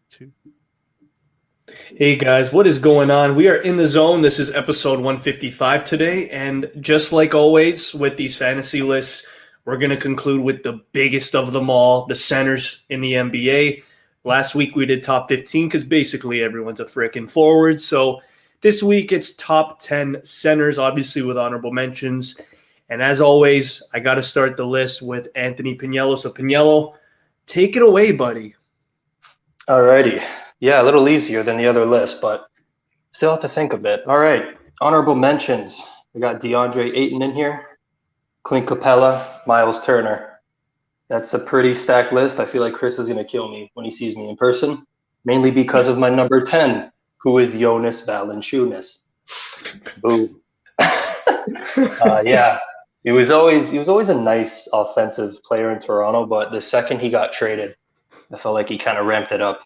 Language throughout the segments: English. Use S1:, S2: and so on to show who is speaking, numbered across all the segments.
S1: Two.
S2: Hey guys, what is going on? We are in the zone. This is episode 155 today, and just like always with these fantasy lists, we're going to conclude with the biggest of them all, the centers in the NBA. Last week we did top 15 because basically everyone's a frickin' forward. So this week it's top 10 centers, obviously with honorable mentions. And as always, I got to start the list with Anthony Pagniello. So Pagniello, take it away, buddy.
S3: Alrighty. Yeah, a little easier than the other list, but still have to think a bit. All right. Honorable mentions. We got DeAndre Ayton in here, Clint Capella, Miles Turner. That's a pretty stacked list. I feel like Chris is going to kill me when he sees me in person, mainly because of my number 10, who is Jonas Valanciunas. Boo. Yeah. He was always a nice offensive player in Toronto, but the second he got traded, I felt like he kind of ramped it up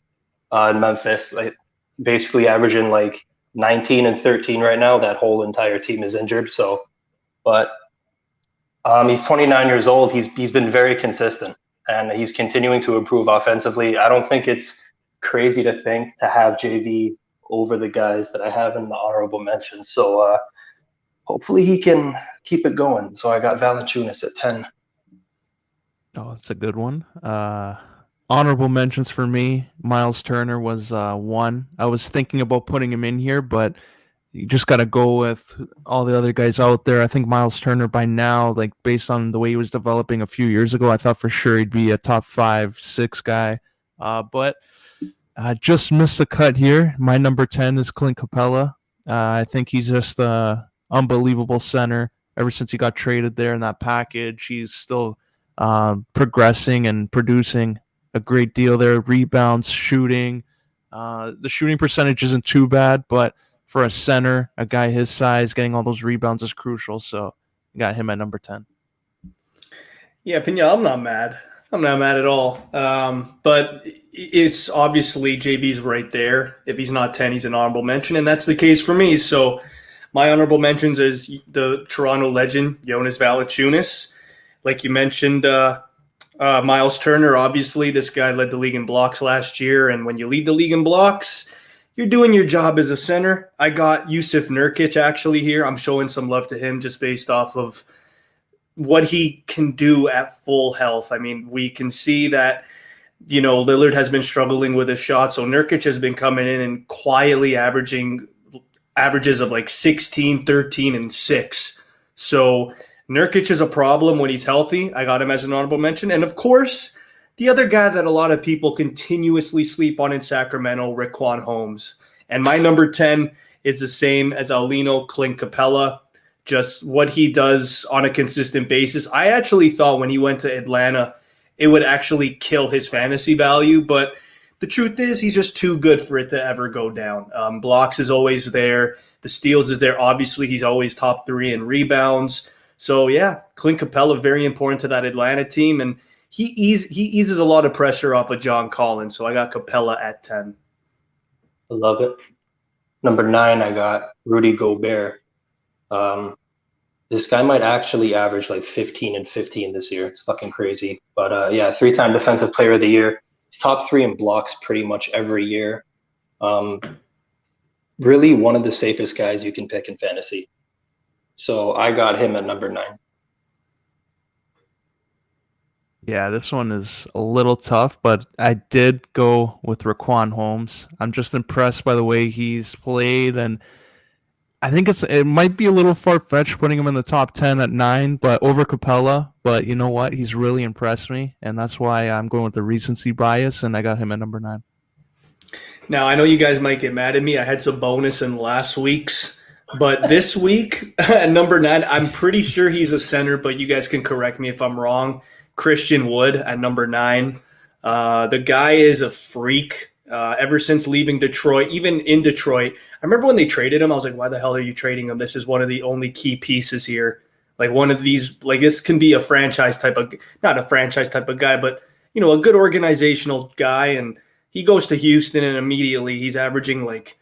S3: in Memphis, like basically averaging like 19 and 13 right now. That whole entire team is injured. So, but he's 29 years old. He's been very consistent, and he's continuing to improve offensively. I don't think it's crazy to think to have JV over the guys that I have in the honorable mentions. So hopefully he can keep it going. So I got Valanciunas at 10.
S1: Oh, that's a good one. Honorable mentions for me, Miles Turner was 1. I was thinking about putting him in here, but you just got to go with all the other guys out there. I think Miles Turner by now, like based on the way he was developing a few years ago, I thought for sure he'd be a top 5, 6 guy. But I just missed the cut here. My number 10 is Clint Capella. I think he's just an unbelievable center. Ever since he got traded there in that package, he's still progressing and producing a great deal there. Rebounds, shooting. The shooting percentage isn't too bad, but for a center, a guy his size, getting all those rebounds is crucial. So I got him at number 10.
S2: Yeah, Pagniello, I'm not mad. I'm not mad at all. But it's obviously JV's right there. If he's not 10, he's an honorable mention, and that's the case for me. So my honorable mentions is the Toronto legend, Jonas Valanciunas. Like you mentioned, Miles Turner, obviously, this guy led the league in blocks last year, and when you lead the league in blocks, you're doing your job as a center. I got Jusuf Nurkic actually here. I'm showing some love to him just based off of what he can do at full health. I mean, we can see that, Lillard has been struggling with his shot, so Nurkic has been coming in and quietly averaging averages of like 16, 13, and 6. So Nurkic is a problem when he's healthy. I got him as an honorable mention. And of course, the other guy that a lot of people continuously sleep on in Sacramento, Riquen Holmes. And my number 10 is the same as Aulino, Clint Capella. Just what he does on a consistent basis. I actually thought when he went to Atlanta, it would actually kill his fantasy value. But the truth is he's just too good for it to ever go down. Blocks is always there. The steals is there. Obviously, he's always top 3 in rebounds. So, yeah, Clint Capella, very important to that Atlanta team. And he eases a lot of pressure off of John Collins. So I got Capella at 10.
S3: I love it. Number 9, I got Rudy Gobert. This guy might actually average like 15 and 15 this year. It's fucking crazy. But, yeah, 3-time Defensive Player of the Year. He's top 3 in blocks pretty much every year. Really one of the safest guys you can pick in fantasy. So I got him at number 9.
S1: Yeah, this one is a little tough, but I did go with Riquen Holmes. I'm just impressed by the way he's played, and I think it might be a little far-fetched putting him in the top 10 at 9, but over Capella. But you know what? He's really impressed me, and that's why I'm going with the recency bias, and I got him at number 9.
S2: Now, I know you guys might get mad at me. I had some bonus in last week's. But this week, at number 9, I'm pretty sure he's a center, but you guys can correct me if I'm wrong. Christian Wood at number 9. The guy is a freak. Ever since leaving Detroit, even in Detroit, I remember when they traded him, I was like, why the hell are you trading him? This is one of the only key pieces here. Like one of these, like this can be a franchise type of, not a franchise type of guy, but, a good organizational guy. And he goes to Houston and immediately he's averaging like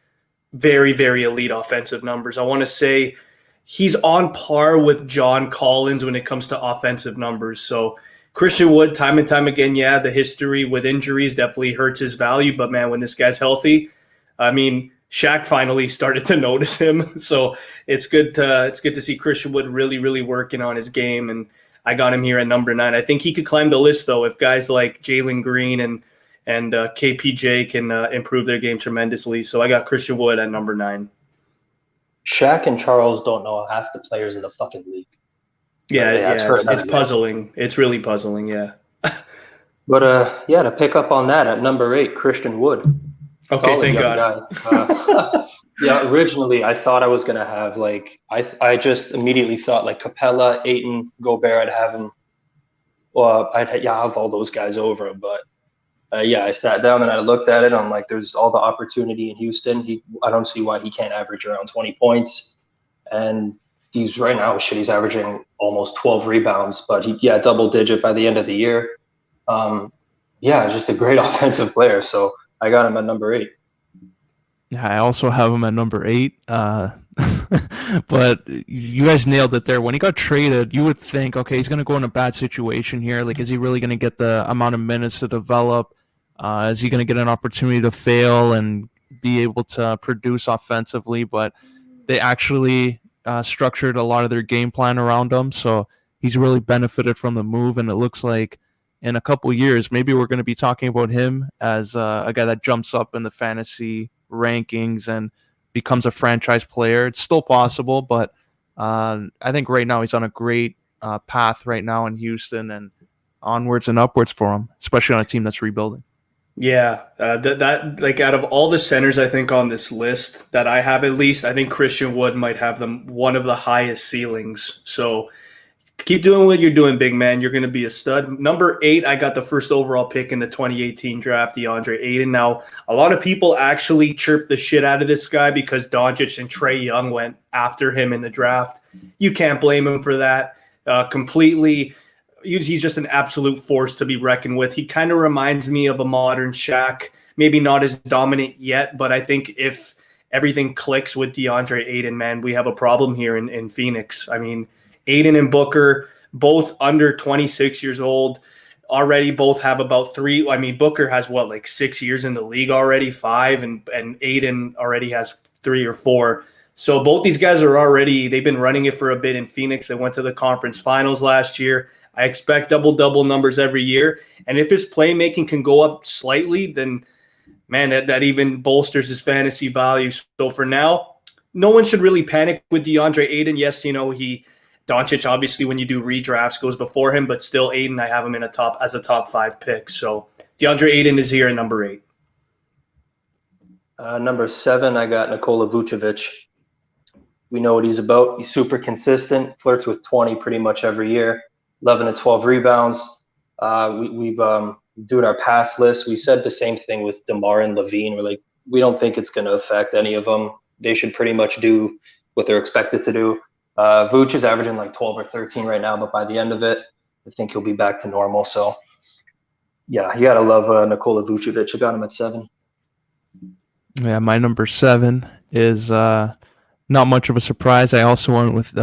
S2: very, very elite offensive numbers. I want to say he's on par with John Collins when it comes to offensive numbers. So Christian Wood, time and time again, yeah, the history with injuries definitely hurts his value. But man, when this guy's healthy, I mean, Shaq finally started to notice him. So it's good to see Christian Wood really, really working on his game. And I got him here at number 9. I think he could climb the list though if guys like Jalen Green and KPJ can improve their game tremendously. So I got Christian Wood at number 9.
S3: Shaq and Charles don't know half the players in the fucking league.
S2: Yeah, it's puzzling. It's really puzzling, yeah.
S3: But to pick up on that, at number 8, Christian Wood.
S2: Okay, thank God.
S3: Yeah, originally I thought I was gonna have I just immediately thought like Capella, Ayton, Gobert. I'd have him. Well, I'd have all those guys over him. But I sat down and I looked at it. I'm like, there's all the opportunity in Houston. I don't see why he can't average around 20 points. And he's right now, he's averaging almost 12 rebounds. But double digit by the end of the year. Just a great offensive player. So I got him at number 8.
S1: Yeah, I also have him at number 8. But you guys nailed it there. When he got traded, you would think, okay, he's going to go in a bad situation here. Like, is he really going to get the amount of minutes to develop? Is he going to get an opportunity to fail and be able to produce offensively? But they actually structured a lot of their game plan around him. So he's really benefited from the move. And it looks like in a couple years, maybe we're going to be talking about him as a guy that jumps up in the fantasy rankings and becomes a franchise player. It's still possible, but I think right now he's on a great path right now in Houston, and onwards and upwards for him, especially on a team that's rebuilding.
S2: Yeah, that like out of all the centers I think on this list that I have, at least I think Christian Wood might have one of the highest ceilings. So keep doing what you're doing, big man. You're going to be a stud. Number 8, I got the first overall pick in the 2018 draft, DeAndre Ayton. Now, a lot of people actually chirped the shit out of this guy because Doncic and Trae Young went after him in the draft. You can't blame him for that completely. He's just an absolute force to be reckoned with. He kind of reminds me of a modern Shaq, maybe not as dominant yet, but I think if everything clicks with DeAndre Ayton, man, we have a problem here in Phoenix. I mean, Ayton and Booker, both under 26 years old, already both have about 3. I mean, Booker has 6 years in the league already, 5, and Ayton already has 3 or 4. So both these guys they've been running it for a bit in Phoenix. They went to the conference finals last year. I expect double-double numbers every year. And if his playmaking can go up slightly, then, man, that even bolsters his fantasy value. So for now, no one should really panic with DeAndre Ayton. Yes, Doncic, obviously, when you do redrafts, goes before him, but still Ayton, I have him as a top 5 pick. So DeAndre Ayton is here at number 8.
S3: Number 7, I got Nikola Vucevic. We know what he's about. He's super consistent, flirts with 20 pretty much every year, 11 to 12 rebounds. We've doing our pass list. We said the same thing with DeMar and Levine. We're like, we don't think it's going to affect any of them. They should pretty much do what they're expected to do. Vooch is averaging 12 or 13 right now, but by the end of it, I think he'll be back to normal. So, yeah, you got to love Nikola Vucevic. I got him at 7.
S1: Yeah, my number 7 is not much of a surprise. I also went with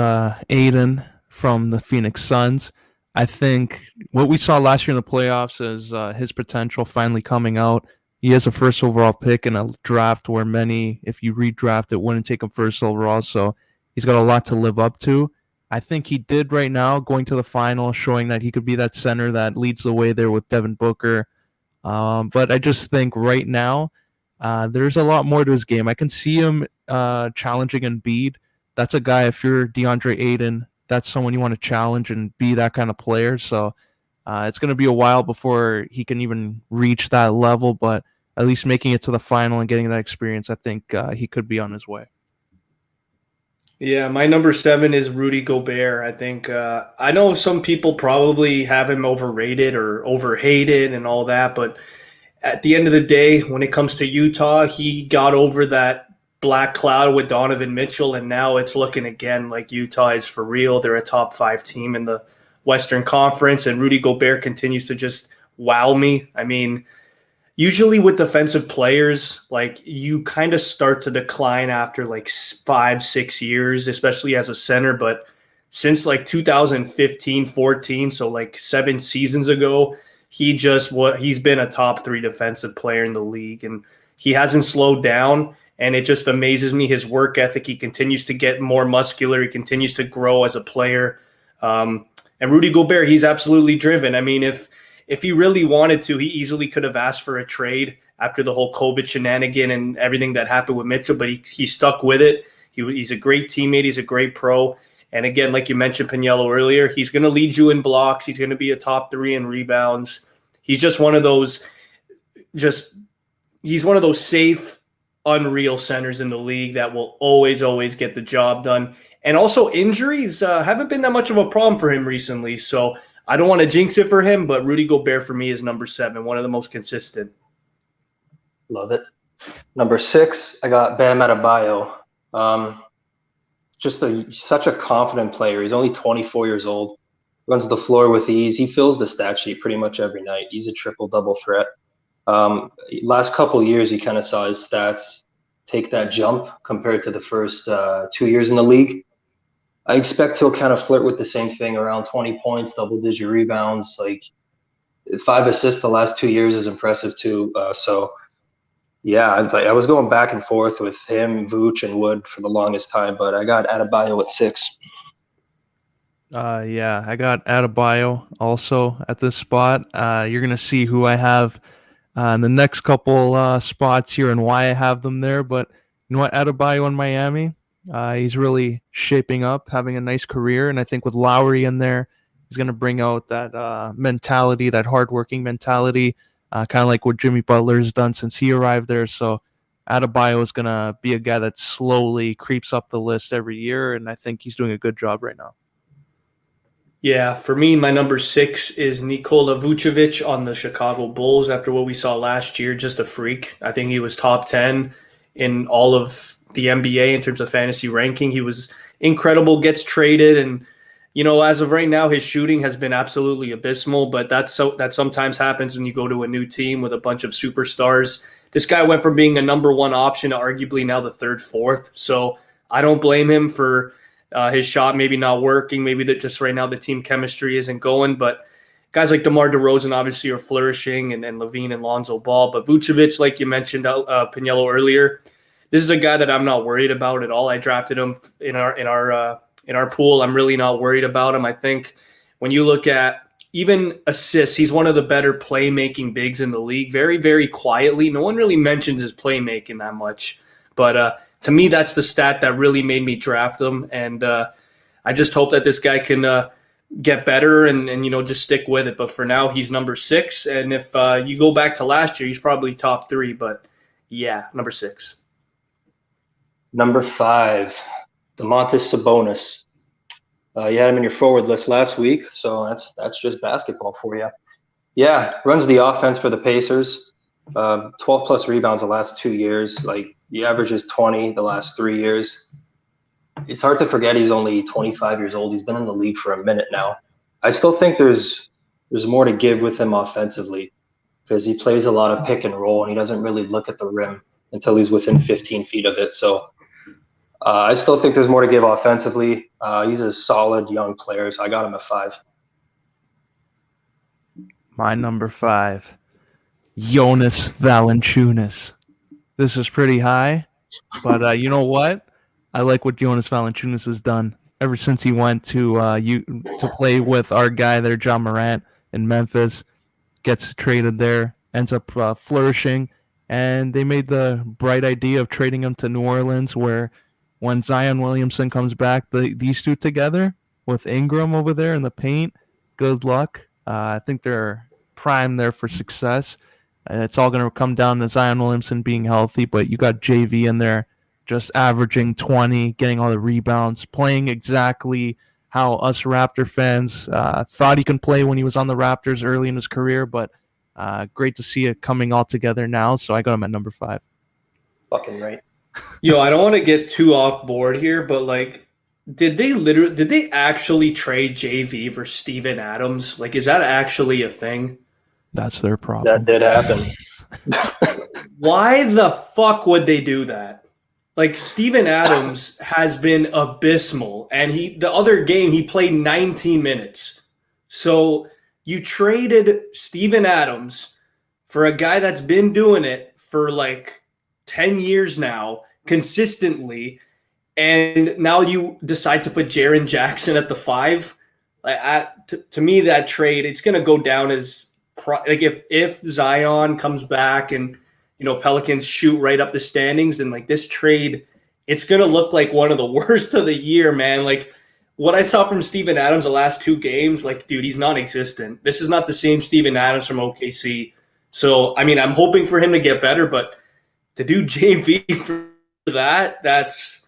S1: Ayton from the Phoenix Suns. I think what we saw last year in the playoffs is his potential finally coming out. He has a first overall pick in a draft where many, if you redraft it, wouldn't take him first overall. So he's got a lot to live up to. I think he did right now, going to the final, showing that he could be that center that leads the way there with Devin Booker. But I just think right now there's a lot more to his game. I can see him challenging Embiid. That's a guy, if you're DeAndre Ayton, that's someone you want to challenge and be that kind of player. So it's going to be a while before he can even reach that level, but at least making it to the final and getting that experience, I think he could be on his way.
S2: Yeah, my number 7 is Rudy Gobert. I think I know some people probably have him overrated or overhated and all that, but at the end of the day, when it comes to Utah, he got over that black cloud with Donovan Mitchell, and now it's looking again like Utah is for real. They're a top 5 team in the Western Conference, and Rudy Gobert continues to just wow me. I mean, usually with defensive players, you kind of start to decline after 5-6 years, especially as a center. But since like 2015, 14, so like 7 seasons ago, he's been a top 3 defensive player in the league, and he hasn't slowed down. And it just amazes me, his work ethic. He continues to get more muscular. He continues to grow as a player. And Rudy Gobert, he's absolutely driven. I mean, if he really wanted to, he easily could have asked for a trade after the whole COVID shenanigan and everything that happened with Mitchell, but he stuck with it. He's a great teammate. He's a great pro. And again, like you mentioned Pagniello earlier, he's going to lead you in blocks. He's going to be a top 3 in rebounds. He's just one of those, he's one of those safe, unreal centers in the league that will always get the job done. And also injuries haven't been that much of a problem for him recently. So I don't want to jinx it for him, but Rudy Gobert for me is number 7, one of the most consistent.
S3: Love it. Number 6, I got Bam Adebayo. Such a confident player. He's only 24 years old. Runs the floor with ease. He fills the stat sheet pretty much every night. He's a triple-double threat. Last couple years, you kind of saw his stats take that jump compared to the first 2 years in the league. I expect he'll kind of flirt with the same thing, around 20 points, double-digit rebounds. Like 5 assists the last 2 years is impressive too. Yeah, I was going back and forth with him, Vooch, and Wood for the longest time, but I got Adebayo at 6.
S1: Yeah, I got Adebayo also at this spot. You're going to see who I have in the next couple spots here and why I have them there. But you know what? Adebayo in Miami, he's really shaping up, having a nice career. And I think with Lowry in there, he's going to bring out that mentality, that hardworking mentality, kind of like what Jimmy Butler's done since he arrived there. So Adebayo is going to be a guy that slowly creeps up the list every year, and I think he's doing a good job right now.
S2: Yeah, for me, my number 6 is Nikola Vucevic on the Chicago Bulls. After what we saw last year, just a freak. I think he was top 10 in all of the NBA in terms of fantasy ranking. He was incredible, gets traded, and as of right now, his shooting has been absolutely abysmal, but that sometimes happens when you go to a new team with a bunch of superstars. This guy went from being a number 1 option to arguably now the 3rd, 4th. So I don't blame him for his shot maybe not working. Maybe that just right now the team chemistry isn't going. But guys like DeMar DeRozan obviously are flourishing, and Levine and Lonzo Ball. But Vucevic, like you mentioned, Pagniello earlier, this is a guy that I'm not worried about at all. I drafted him in our pool. I'm really not worried about him. I think when you look at even assists, he's one of the better playmaking bigs in the league. Very, very quietly. No one really mentions his playmaking that much. But to me, that's the stat that really made me draft him. And I just hope that this guy can get better and just stick with it. But for now, he's number 6. And if you go back to last year, he's probably top 3. But yeah, number 6.
S3: Number 5, Domantas Sabonis. You had him in your forward list last week, so that's just basketball for you. Yeah, runs the offense for the Pacers. 12-plus rebounds the last 2 years. Like, he averages 20 the last 3 years. It's hard to forget he's only 25 years old. He's been in the league for a minute now. I still think there's more to give with him offensively because he plays a lot of pick and roll, and he doesn't really look at the rim until he's within 15 feet of it. So I still think there's more to give offensively. He's a solid young player, so I got him at 5.
S1: My number 5, Jonas Valanciunas. This is pretty high, but you know what? I like what Jonas Valanciunas has done ever since he went to play with our guy there, John Morant, in Memphis. Gets traded there, ends up flourishing, and they made the bright idea of trading him to New Orleans, where when Zion Williamson comes back, these two together with Ingram over there in the paint, good luck. I think they're primed there for success. It's all going to come down to Zion Williamson being healthy, but you got JV in there just averaging 20, getting all the rebounds, playing exactly how us Raptor fans thought he can play when he was on the Raptors early in his career, but great to see it coming all together now, so I got him at number 5.
S3: Fucking right.
S2: Yo, I don't want to get too off board here, but like, did they actually trade JV for Steven Adams? Like, is that actually a thing?
S1: That's their problem.
S3: That did happen.
S2: Why the fuck would they do that? Like Steven Adams has been abysmal, and the other game he played 19 minutes. So you traded Steven Adams for a guy that's been doing it for like 10 years now consistently, and now you decide to put Jaren Jackson at the 5. To me, that trade, it's going to go down as like if Zion comes back and Pelicans shoot right up the standings, and like this trade, it's going to look like one of the worst of the year, man. Like what I saw from Steven Adams the last 2 games, like, dude, he's non-existent. This is not the same Steven Adams from OKC. So, I mean, I'm hoping for him to get better, but to do JV for that's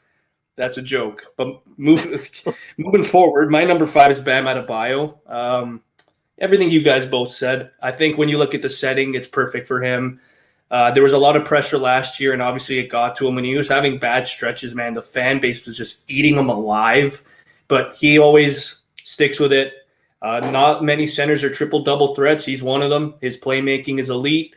S2: a joke. But moving forward, my number 5 is Bam Adebayo. Everything you guys both said. I think when you look at the setting, it's perfect for him. There was a lot of pressure last year, and obviously it got to him. When he was having bad stretches, man, the fan base was just eating him alive. But he always sticks with it. Not many centers are triple-double threats. He's one of them. His playmaking is elite.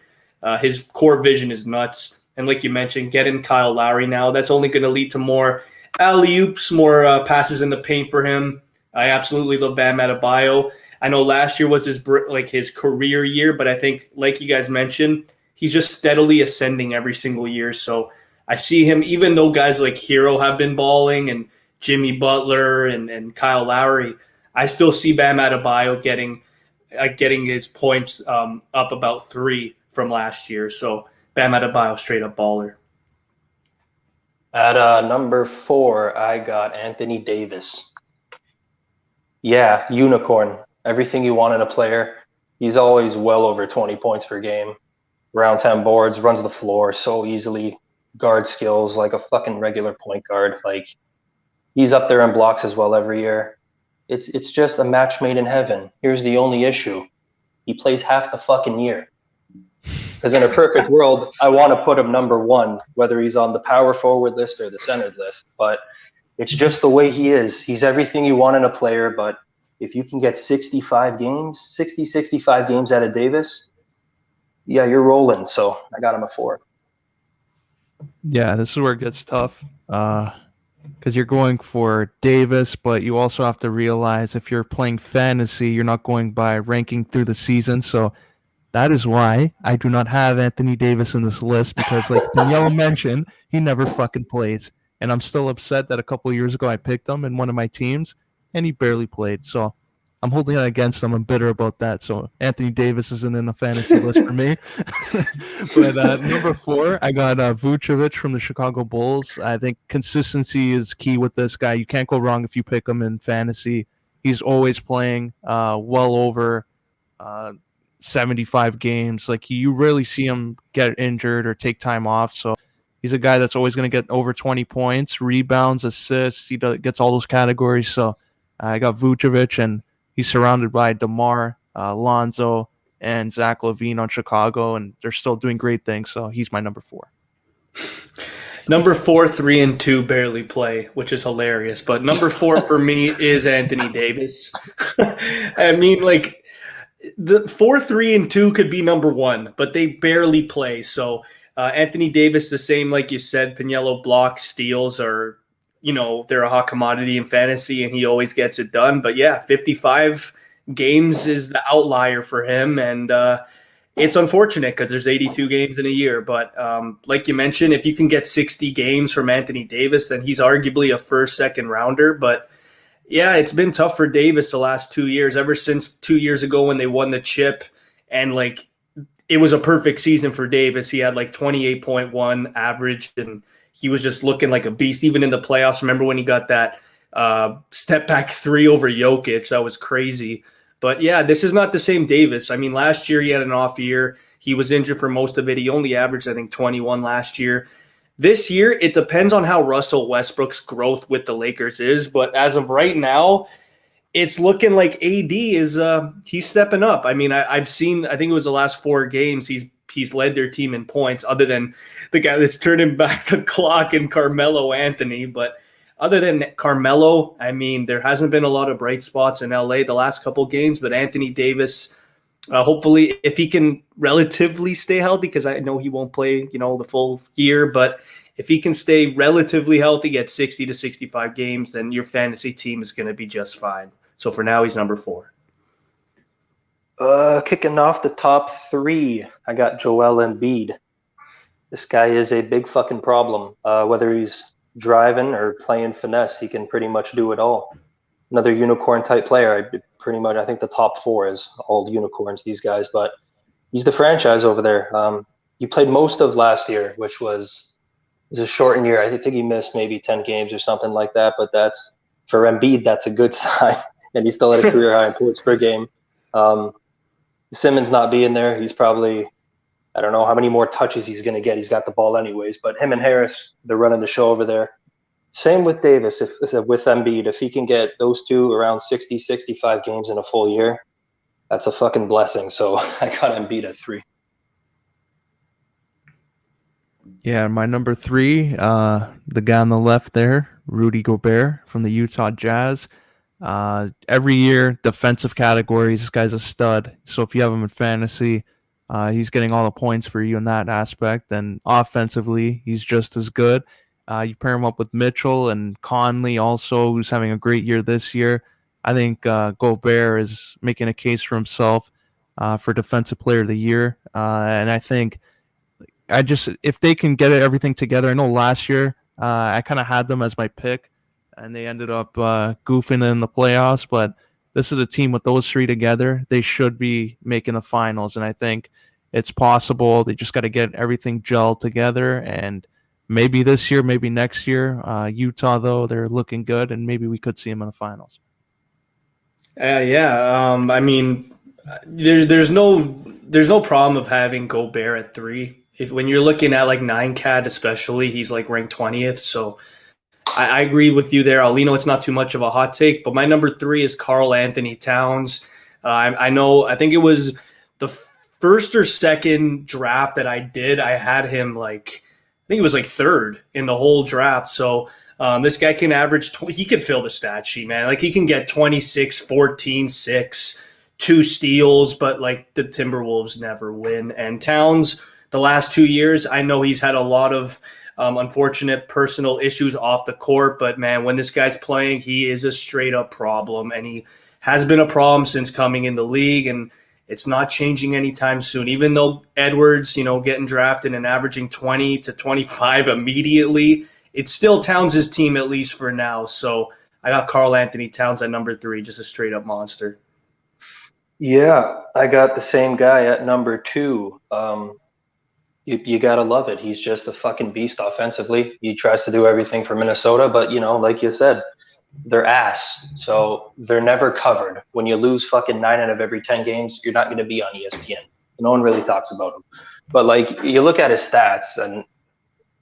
S2: His core vision is nuts. And like you mentioned, getting Kyle Lowry now, that's only going to lead to more alley-oops, more passes in the paint for him. I absolutely love Bam Adebayo. I know last year was his career year, but I think, like you guys mentioned, he's just steadily ascending every single year. So I see him, even though guys like Hero have been balling and Jimmy Butler and Kyle Lowry, I still see Bam Adebayo getting his points up about 3 from last year. So Bam Adebayo, straight up baller.
S3: At number 4, I got Anthony Davis. Yeah, unicorn. Everything you want in a player. He's always well over 20 points per game. Around 10 boards, runs the floor so easily. Guard skills like a fucking regular point guard. Like, he's up there in blocks as well every year. It's just a match made in heaven. Here's the only issue. He plays half the fucking year. Because in a perfect world, I want to put him number 1, whether he's on the power forward list or the centered list. But it's just the way he is. He's everything you want in a player, but if you can get 65 games out of Davis, yeah, you're rolling. So I got him a 4.
S1: Yeah, this is where it gets tough. Because you're going for Davis, but you also have to realize if you're playing fantasy, you're not going by ranking through the season. So that is why I do not have Anthony Davis in this list, because like Pagniello mentioned, he never fucking plays. And I'm still upset that a couple of years ago I picked him in one of my teams, and he barely played. So I'm holding it against him. I'm bitter about that. So Anthony Davis isn't in the fantasy list for me. But number 4, I got Vucevic from the Chicago Bulls. I think consistency is key with this guy. You can't go wrong if you pick him in fantasy. He's always playing well over 75 games. Like, you rarely see him get injured or take time off. So he's a guy that's always going to get over 20 points, rebounds, assists. He gets all those categories. So I got Vucevic, and he's surrounded by DeMar, Lonzo, and Zach LaVine on Chicago, and they're still doing great things. So he's my number 4.
S2: Number 4, 3, and 2 barely play, which is hilarious. But number 4 for me is Anthony Davis. I mean, like, the 4, 3, and 2 could be number 1, but they barely play. So Anthony Davis, the same, like you said, Pagniello, blocks, steals are, they're a hot commodity in fantasy, and he always gets it done. But yeah, 55 games is the outlier for him, and it's unfortunate because there's 82 games in a year. But like you mentioned, if you can get 60 games from Anthony Davis, then he's arguably a first, second rounder. But yeah, it's been tough for Davis the last 2 years, ever since 2 years ago when they won the chip, and like it was a perfect season for Davis. He had like 28.1 average, and he was just looking like a beast, even in the playoffs. Remember when he got that step back 3 over Jokic? That was crazy. But yeah, this is not the same Davis. I mean, last year he had an off year. He was injured for most of it. He only averaged, I think, 21 last year. This year, it depends on how Russell Westbrook's growth with the Lakers is. But as of right now, it's looking like AD is he's stepping up. I mean, I've seen, I think it was the last 4 games, he's led their team in points, other than the guy that's turning back the clock and Carmelo Anthony. But other than Carmelo, I mean, there hasn't been a lot of bright spots in LA the last couple games, but Anthony Davis, Hopefully, if he can relatively stay healthy, because I know he won't play, the full year, but if he can stay relatively healthy, get 60 to 65 games, then your fantasy team is going to be just fine. So for now, he's number 4.
S3: Kicking off the top 3, I got Joel Embiid. This guy is a big fucking problem. Whether he's driving or playing finesse, he can pretty much do it all. Another unicorn type player. I think the top 4 is all unicorns, these guys, but he's the franchise over there. He played most of last year, which was a shortened year. I think he missed maybe 10 games or something like that, but that's for Embiid, that's a good sign. And he's still at a career high in points per game. Simmons not being there, he's probably, I don't know how many more touches he's going to get. He's got the ball anyways, but him and Harris, they're running the show over there. Same with Davis, with Embiid. If he can get those two around 60, 65 games in a full year, that's a fucking blessing. So I got Embiid at 3.
S1: Yeah, my number 3, the guy on the left there, Rudy Gobert from the Utah Jazz. Every year, defensive categories, this guy's a stud. So if you have him in fantasy, he's getting all the points for you in that aspect. And offensively, he's just as good. You pair him up with Mitchell and Conley also, who's having a great year this year. I think Gobert is making a case for himself for Defensive Player of the Year. And I think if they can get everything together, I know last year I kind of had them as my pick, and they ended up goofing in the playoffs. But this is a team with those 3 together. They should be making the finals, and I think it's possible. They just got to get everything gelled together, and maybe this year, maybe next year. Utah, though, they're looking good, and maybe we could see them in the finals.
S2: Yeah. I mean, there's no problem of having Gobert at 3. When you're looking at like 9CAT especially, he's like ranked 20th. So I agree with you there. Aulino, it's not too much of a hot take, but my number 3 is Karl Anthony Towns. I think it was the first or second draft that I did. I had him I think it was like 3rd in the whole draft. So this guy can average, he could fill the stat sheet, man. Like he can get 26, 14, 6, 2 steals, but like the Timberwolves never win. And Towns, the last 2 years, I know he's had a lot of unfortunate personal issues off the court, but man, when this guy's playing, he is a straight up problem, and he has been a problem since coming in the league, and it's not changing anytime soon. Even though Edwards, getting drafted and averaging 20 to 25 immediately, it's still Towns' team, at least for now. So I got Karl Anthony Towns at number 3, just a straight up monster.
S3: Yeah, I got the same guy at number 2. You got to love it. He's just a fucking beast offensively. He tries to do everything for Minnesota, but, like you said, they're ass. So they're never covered. When you lose fucking 9 out of every 10 games, you're not going to be on ESPN. No one really talks about him. But, you look at his stats, and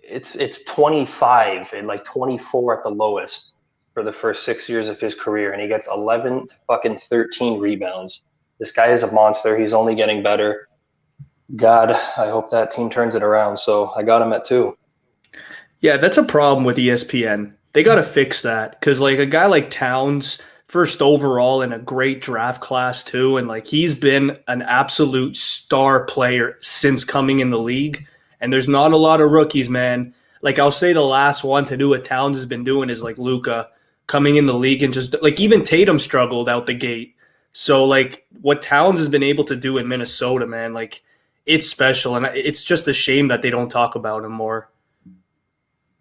S3: it's 25 and 24 at the lowest for the first 6 years of his career, and he gets 11 to fucking 13 rebounds. This guy is a monster. He's only getting better. God, I hope that team turns it around. So I got him at 2.
S2: Yeah, that's a problem with ESPN. They got to fix that, because a guy like Towns, first overall in a great draft class too, and he's been an absolute star player since coming in the league. And there's not a lot of rookies, man. I'll say the last one to do what Towns has been doing is Luka coming in the league, and just even Tatum struggled out the gate. So what Towns has been able to do in Minnesota, man, it's special, and it's just a shame that they don't talk about him more.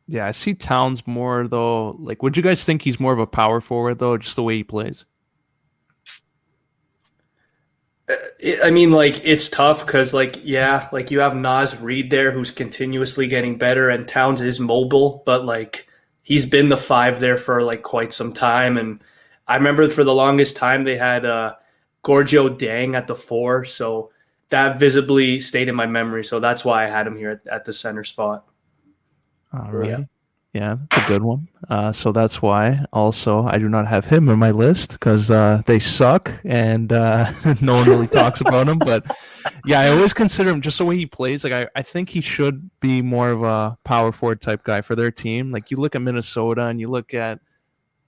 S1: Yeah, I see Towns more, though. Would you guys think he's more of a power forward, though, just the way he plays?
S2: It's tough because, you have Naz Reid there, who's continuously getting better, and Towns is mobile, but, he's been the 5 there for, quite some time. And I remember for the longest time they had Gorgio Dang at the 4, so that visibly stayed in my memory. So that's why I had him here at the center spot.
S1: All right. Yeah, that's a good one. So that's why also I do not have him on my list, because they suck, and no one really talks about him. But yeah, I always consider him just the way he plays. I think he should be more of a power forward type guy for their team. You look at Minnesota and you look at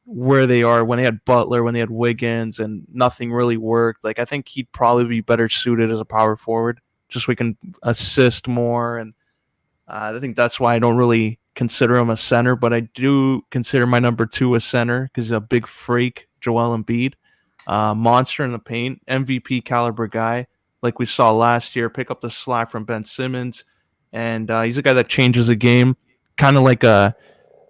S1: where they are when they had Butler, when they had Wiggins, and nothing really worked. Like I think he'd probably be better suited as a power forward, just so we can assist more. And I think that's why I don't really consider him a center, but I do consider my number 2 a center because he's a big freak, Joel Embiid, monster in the paint, MVP caliber guy, like we saw last year. Pick up the slack from Ben Simmons, and he's a guy that changes a game, kind of like a.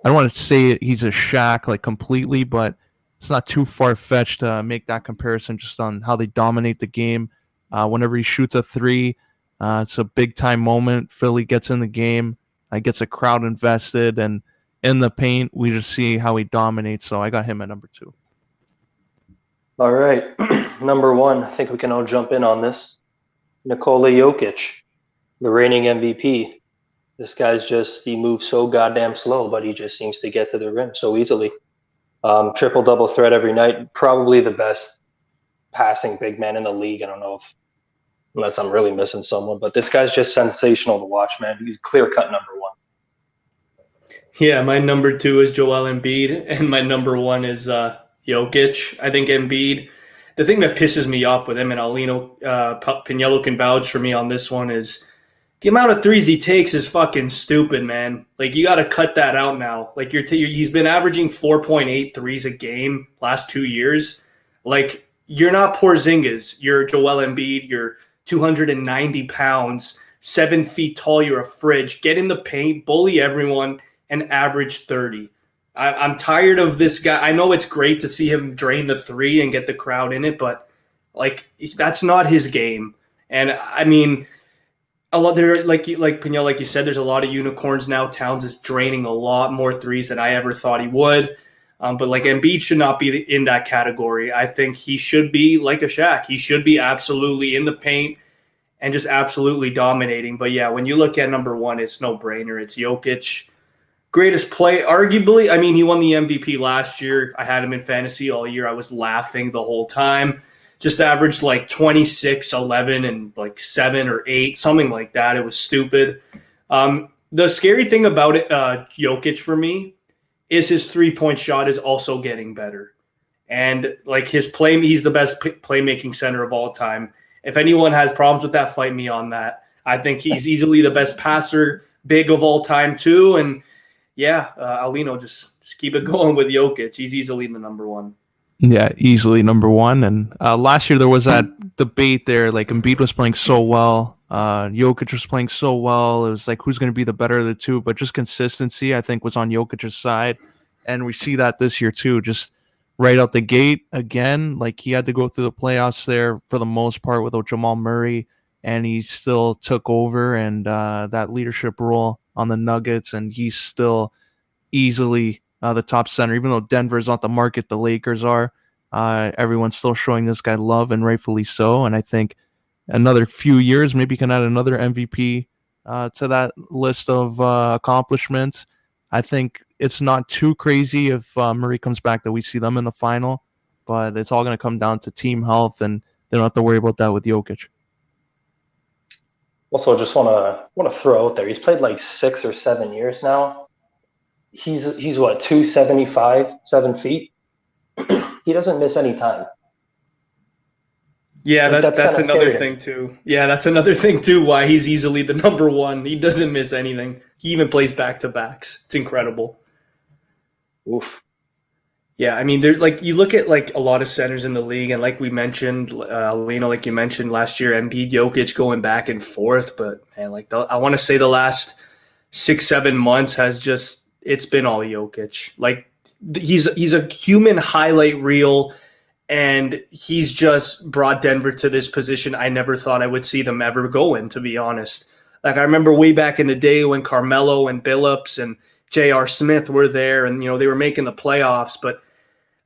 S1: I don't want to say he's a Shaq like completely, but it's not too far fetched to make that comparison just on how they dominate the game. Whenever he shoots a three, it's a big time moment. Philly gets in the game, gets a crowd invested, and in the paint, we just see how he dominates. So I got him at number 2.
S3: All right. Number 1, I think we can all jump in on this. Nikola Jokic, the reigning MVP. This guy's he moves so goddamn slow, but he just seems to get to the rim so easily. Triple-double threat every night. Probably the best passing big man in the league. I don't know unless I'm really missing someone, but this guy's just sensational to watch, man. He's clear-cut number 1.
S2: Yeah, my number 2 is Joel Embiid, and my number 1 is Jokic. I think Embiid, the thing that pisses me off with him, and Aulino, Pagniello can vouch for me on this one, is the amount of threes he takes is fucking stupid, man. Like, you got to cut that out now. Like, he's been averaging 4.8 threes a game last 2 years. Like, you're not Porzingis. You're Joel Embiid. You're 290 pounds, 7 feet tall. You're a fridge. Get in the paint, bully everyone, and average 30. I'm tired of this guy. I know it's great to see him drain the three and get the crowd in it, but, like, that's not his game. And, I mean, a lot there, like Pagniello, like you said, there's a lot of unicorns now. Towns is draining a lot more threes than I ever thought he would. But like Embiid should not be in that category. I think he should be like a Shaq. He should be absolutely in the paint and just absolutely dominating. But yeah, when you look at number 1, it's no brainer. It's Jokic. Greatest play, arguably. I mean, he won the MVP last year. I had him in fantasy all year. I was laughing the whole time. Just averaged like 26, 11, and like 7 or 8, something like that. It was stupid. The scary thing about it, Jokic for me, is his 3-point shot is also getting better. And like his play, he's the best playmaking center of all time. If anyone has problems with that, fight me on that. I think he's easily the best passer, big of all time too. And yeah, Aulino, just keep it going with Jokic. He's easily the number 1.
S1: Yeah, easily number 1. And last year there was that debate there. Like Embiid was playing so well, Jokic was playing so well. It was like who's going to be the better of the two? But just consistency, I think, was on Jokic's side, and we see that this year too. Just right out the gate again, like he had to go through the playoffs there for the most part without Jamal Murray, and he still took over and that leadership role on the Nuggets, and he's still easily the top center, even though Denver's not the market the Lakers are. Everyone's still showing this guy love, and rightfully so. And I think another few years, maybe can add another MVP to that list of accomplishments. I think it's not too crazy if Murray comes back that we see them in the final, but it's all going to come down to team health, and they don't have to worry about that with Jokic.
S3: Also, just want to throw out there, he's played like 6 or 7 years now. He's what, 275, 7 feet? He doesn't miss any time.
S2: Yeah, that's another thing too. Yeah, that's another thing too, why he's easily the number 1. He doesn't miss anything. He even plays back-to-backs. It's incredible.
S3: Oof.
S2: Yeah, I mean, there, like, you look at like a lot of centers in the league, and like we mentioned, Aulino, like you mentioned last year, Embiid, Jokic going back and forth. But man, like I want to say the last 6-7 months has just, it's been all Jokic. Like he's a human highlight reel, and he's just brought Denver to this position I never thought I would see them ever go in, to be honest. Like I remember way back in the day when Carmelo and Billups and J.R. Smith were there, and they were making the playoffs. But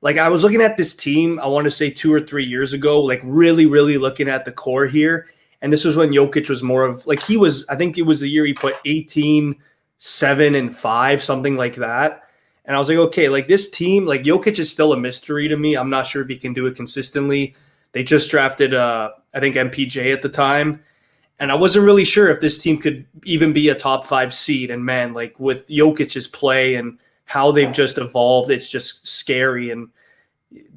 S2: like I was looking at this team, I want to say 2 or 3 years ago, like really, really looking at the core here. And this was when Jokic was more of like, I think it was the year he put 18, 7 and 5, something like that. And I was like, okay, like this team, like Jokic is still a mystery to me. I'm not sure if he can do it consistently. They just drafted, I think MPJ at the time. And I wasn't really sure if this team could even be a top 5 seed. And man, like with Jokic's play and how they've just evolved, it's just scary. And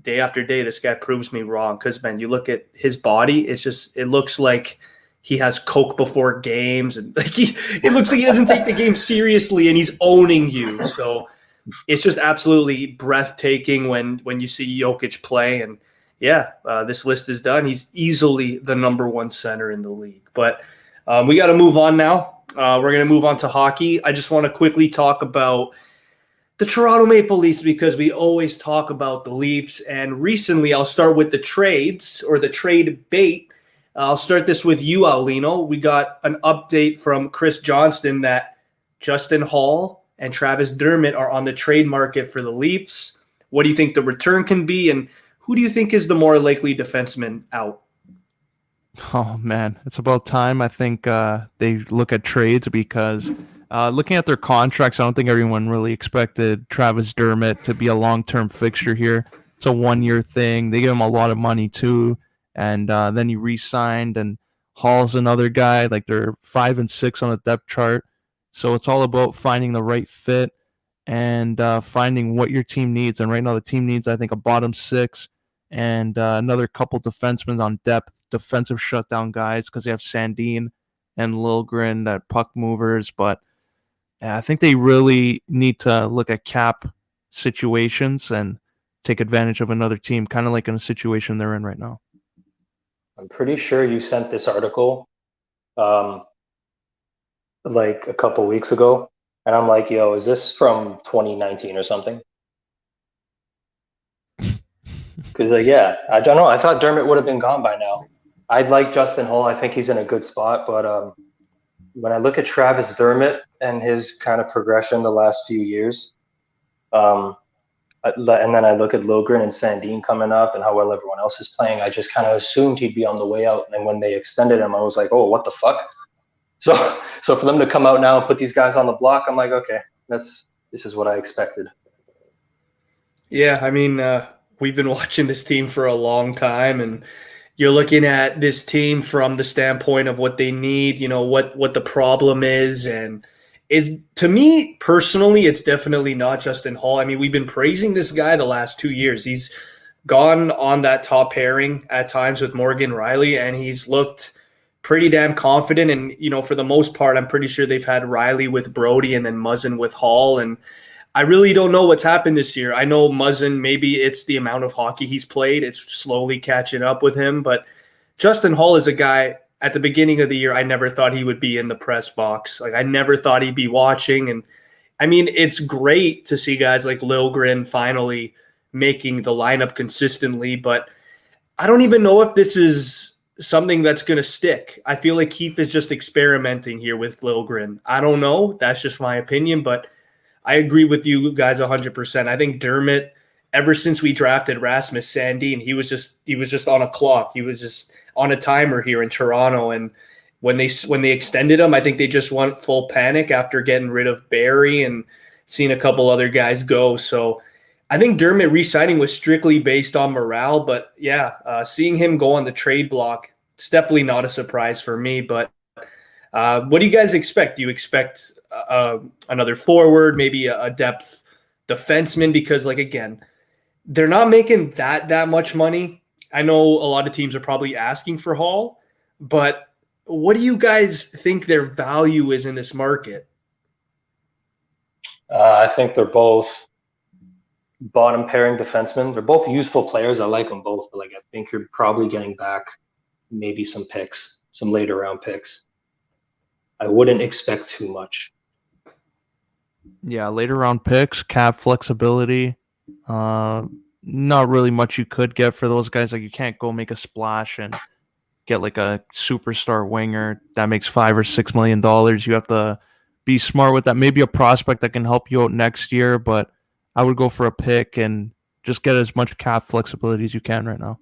S2: day after day, this guy proves me wrong. Because, man, you look at his body, it looks like he has Coke before games. And like it looks like he doesn't take the game seriously, and he's owning you. So it's just absolutely breathtaking when you see Jokic play. And yeah, this list is done. He's easily the number one center in the league. But we got to move on now. We're going to move on to hockey. I just want to quickly talk about the Toronto Maple Leafs because we always talk about the Leafs. And recently, I'll start with the trades or the trade bait. I'll start this with you, Aulino. We got an update from Chris Johnston that Justin Hall and Travis Dermott are on the trade market for the Leafs. What do you think the return can be? And who do you think is the more likely defenseman out?
S1: Oh, man, it's about time. I think they look at trades because looking at their contracts, I don't think everyone really expected Travis Dermott to be a long-term fixture here. It's a one-year thing. They give him a lot of money, too. And then he re-signed, and Hall's another guy. Like, they're 5 and 6 on the depth chart. So it's all about finding the right fit and finding what your team needs. And right now the team needs, I think, a bottom 6 and another couple defensemen on depth, defensive shutdown guys, because they have Sandin and Liljegren, that puck movers. But I think they really need to look at cap situations and take advantage of another team, kind of like in a situation they're in right now.
S3: I'm pretty sure you sent this article like a couple weeks ago, and I'm like, yo, is this from 2019 or something? Because yeah, I don't know. I thought Dermott would have been gone by now. I'd like Justin Hall. I think he's in a good spot, but when I look at Travis Dermott and his kind of progression the last few years, and then I look at Liljegren and Sandin coming up and how well everyone else is playing, I just kind of assumed he'd be on the way out. And when they extended him, I was like, oh, what the fuck? So for them to come out now and put these guys on the block, I'm like, okay, this is what I expected.
S2: Yeah, I mean, we've been watching this team for a long time, and you're looking at this team from the standpoint of what they need, what the problem is. And to me personally, it's definitely not Justin Hall. I mean, we've been praising this guy the last 2 years. He's gone on that top pairing at times with Morgan Riley, and he's looked pretty damn confident. And, for the most part, I'm pretty sure they've had Riley with Brody and then Muzzin with Hall. And I really don't know what's happened this year. I know Muzzin, maybe it's the amount of hockey he's played. It's slowly catching up with him. But Justin Hall is a guy, at the beginning of the year, I never thought he would be in the press box. Like, I never thought he'd be watching. And, I mean, it's great to see guys like Liljegren finally making the lineup consistently. But I don't even know if this is something that's going to stick. I feel like Keefe is just experimenting here with Liljegren. I don't know. That's just my opinion, but I agree with you guys 100%. I think Dermott, ever since we drafted Rasmus Sandin, he was just on a clock. He was just on a timer here in Toronto. And when they extended him, I think they just went full panic after getting rid of Barry and seeing a couple other guys go. So I think Dermott re-signing was strictly based on morale, but yeah, seeing him go on the trade block, it's definitely not a surprise for me. But what do you guys expect? Do you expect another forward, maybe a depth defenseman? Because, like, again, they're not making that much money. I know a lot of teams are probably asking for Hall, but what do you guys think their value is in this market?
S3: I think they're both bottom pairing defensemen. They're both useful players. I like them both, but I think you're probably getting back maybe some picks, some later round picks. I wouldn't expect too much.
S1: Yeah, later round picks, cap flexibility. Not really much you could get for those guys. Like, you can't go make a splash and get like a superstar winger that makes $5 or $6 million. You have to be smart with that. Maybe a prospect that can help you out next year, but I would go for a pick and just get as much cap flexibility as you can right now.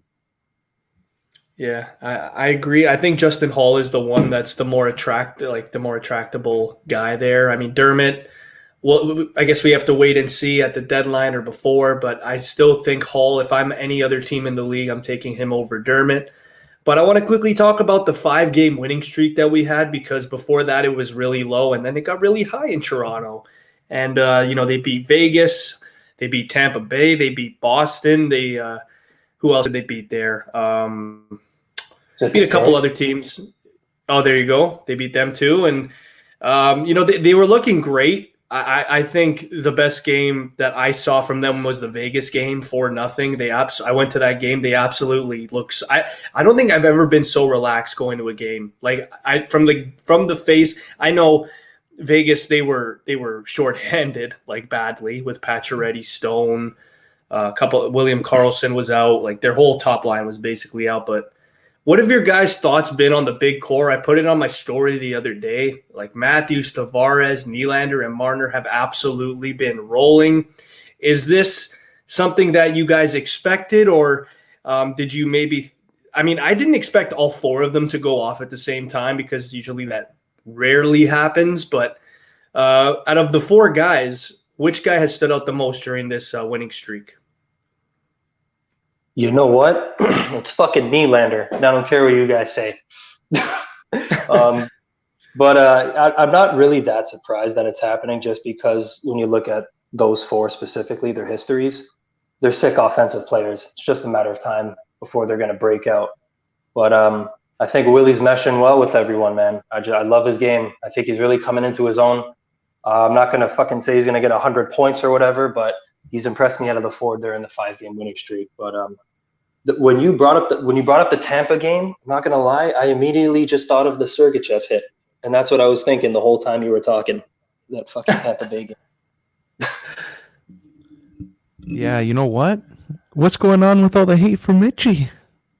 S2: Yeah, I agree. I think Justin Hall is the one that's the more attractable guy there. I mean, Dermott, well, I guess we have to wait and see at the deadline or before, but I still think Hall, if I'm any other team in the league, I'm taking him over Dermott. But I want to quickly talk about the 5-game winning streak that we had, because before that it was really low and then it got really high in Toronto. And, they beat Vegas. They beat Tampa Bay. They beat Boston. Who else did they beat there? Beat a couple other teams. Oh, there you go. They beat them too. And, they were looking great. I think the best game that I saw from them was the Vegas game, 4-0. I went to that game. They absolutely looks. I don't think I've ever been so relaxed going to a game. Like from the face, I know Vegas. They were shorthanded like badly with Pacioretty, Stone, William Karlsson was out. Like their whole top line was basically out. But what have your guys' thoughts been on the big core? I put it on my story the other day. Like Matthews, Tavares, Nylander, and Marner have absolutely been rolling. Is this something that you guys expected, or did you maybe – I mean, I didn't expect all four of them to go off at the same time because usually that rarely happens. But out of the four guys, which guy has stood out the most during this winning streak?
S3: You know what? It's fucking Nylander. I don't care what you guys say. But I'm not really that surprised that it's happening just because when you look at those four specifically, their histories, they're sick offensive players. It's just a matter of time before they're going to break out. But I think Willie's meshing well with everyone, man. I love his game. I think he's really coming into his own. I'm not going to fucking say he's going to get 100 points or whatever, but he's impressed me out of the four during the 5-game winning streak. But when you brought up the Tampa game, I'm not gonna lie, I immediately just thought of the Sergachev hit, and that's what I was thinking the whole time you were talking. That fucking Tampa Bay game.
S1: Yeah, you know what? What's going on with all the hate for Mitchie?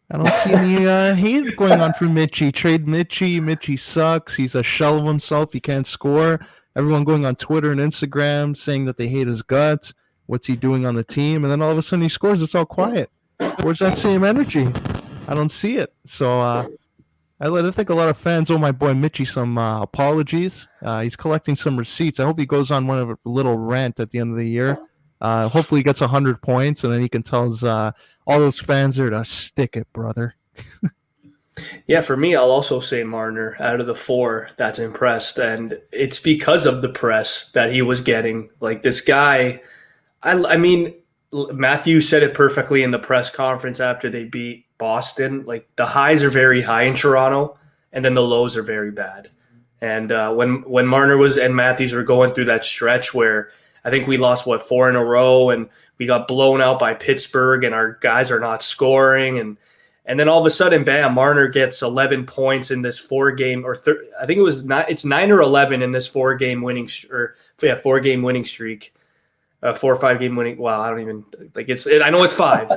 S1: I don't see any hate going on for Mitchie. Trade Mitchie. Mitchie sucks. He's a shell of himself. He can't score. Everyone going on Twitter and Instagram saying that they hate his guts. What's he doing on the team? And then all of a sudden he scores. It's all quiet. Where's that same energy? I don't see it. So I think a lot of fans owe my boy Mitchie some apologies. He's collecting some receipts. I hope he goes on one of a little rant at the end of the year. Hopefully he gets 100 points, and then he can tell all those fans there to stick it, brother.
S2: Yeah, for me, I'll also say Marner out of the four that's impressed, and it's because of the press that he was getting. Like this guy, I mean, Matthew said it perfectly in the press conference after they beat Boston. Like the highs are very high in Toronto, and then the lows are very bad. And when Marner and Matthews were going through that stretch where I think we lost 4 in a row, and we got blown out by Pittsburgh, and our guys are not scoring, and then all of a sudden, bam, Marner gets 11 points in this 4-game I think it's 9 or 11 in this 4-game winning 4-game winning streak. 4 or 5 game winning. Wow, I don't even like it's. I know it's 5.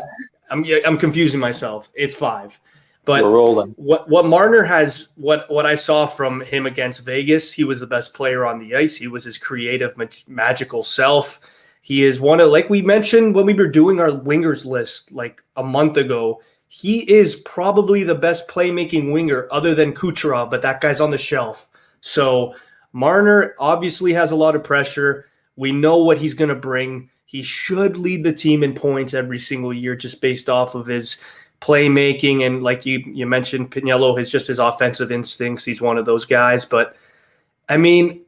S2: I'm confusing myself. It's 5, but
S3: we're rolling.
S2: What Marner has, what I saw from him against Vegas, he was the best player on the ice. He was his creative, magical self. He is one of, like we mentioned when we were doing our wingers list like a month ago. He is probably the best playmaking winger other than Kucherov, but that guy's on the shelf. So Marner obviously has a lot of pressure. We know what he's going to bring. He should lead the team in points every single year just based off of his playmaking. And like you mentioned, Pagniello is just his offensive instincts. He's one of those guys. But, I mean,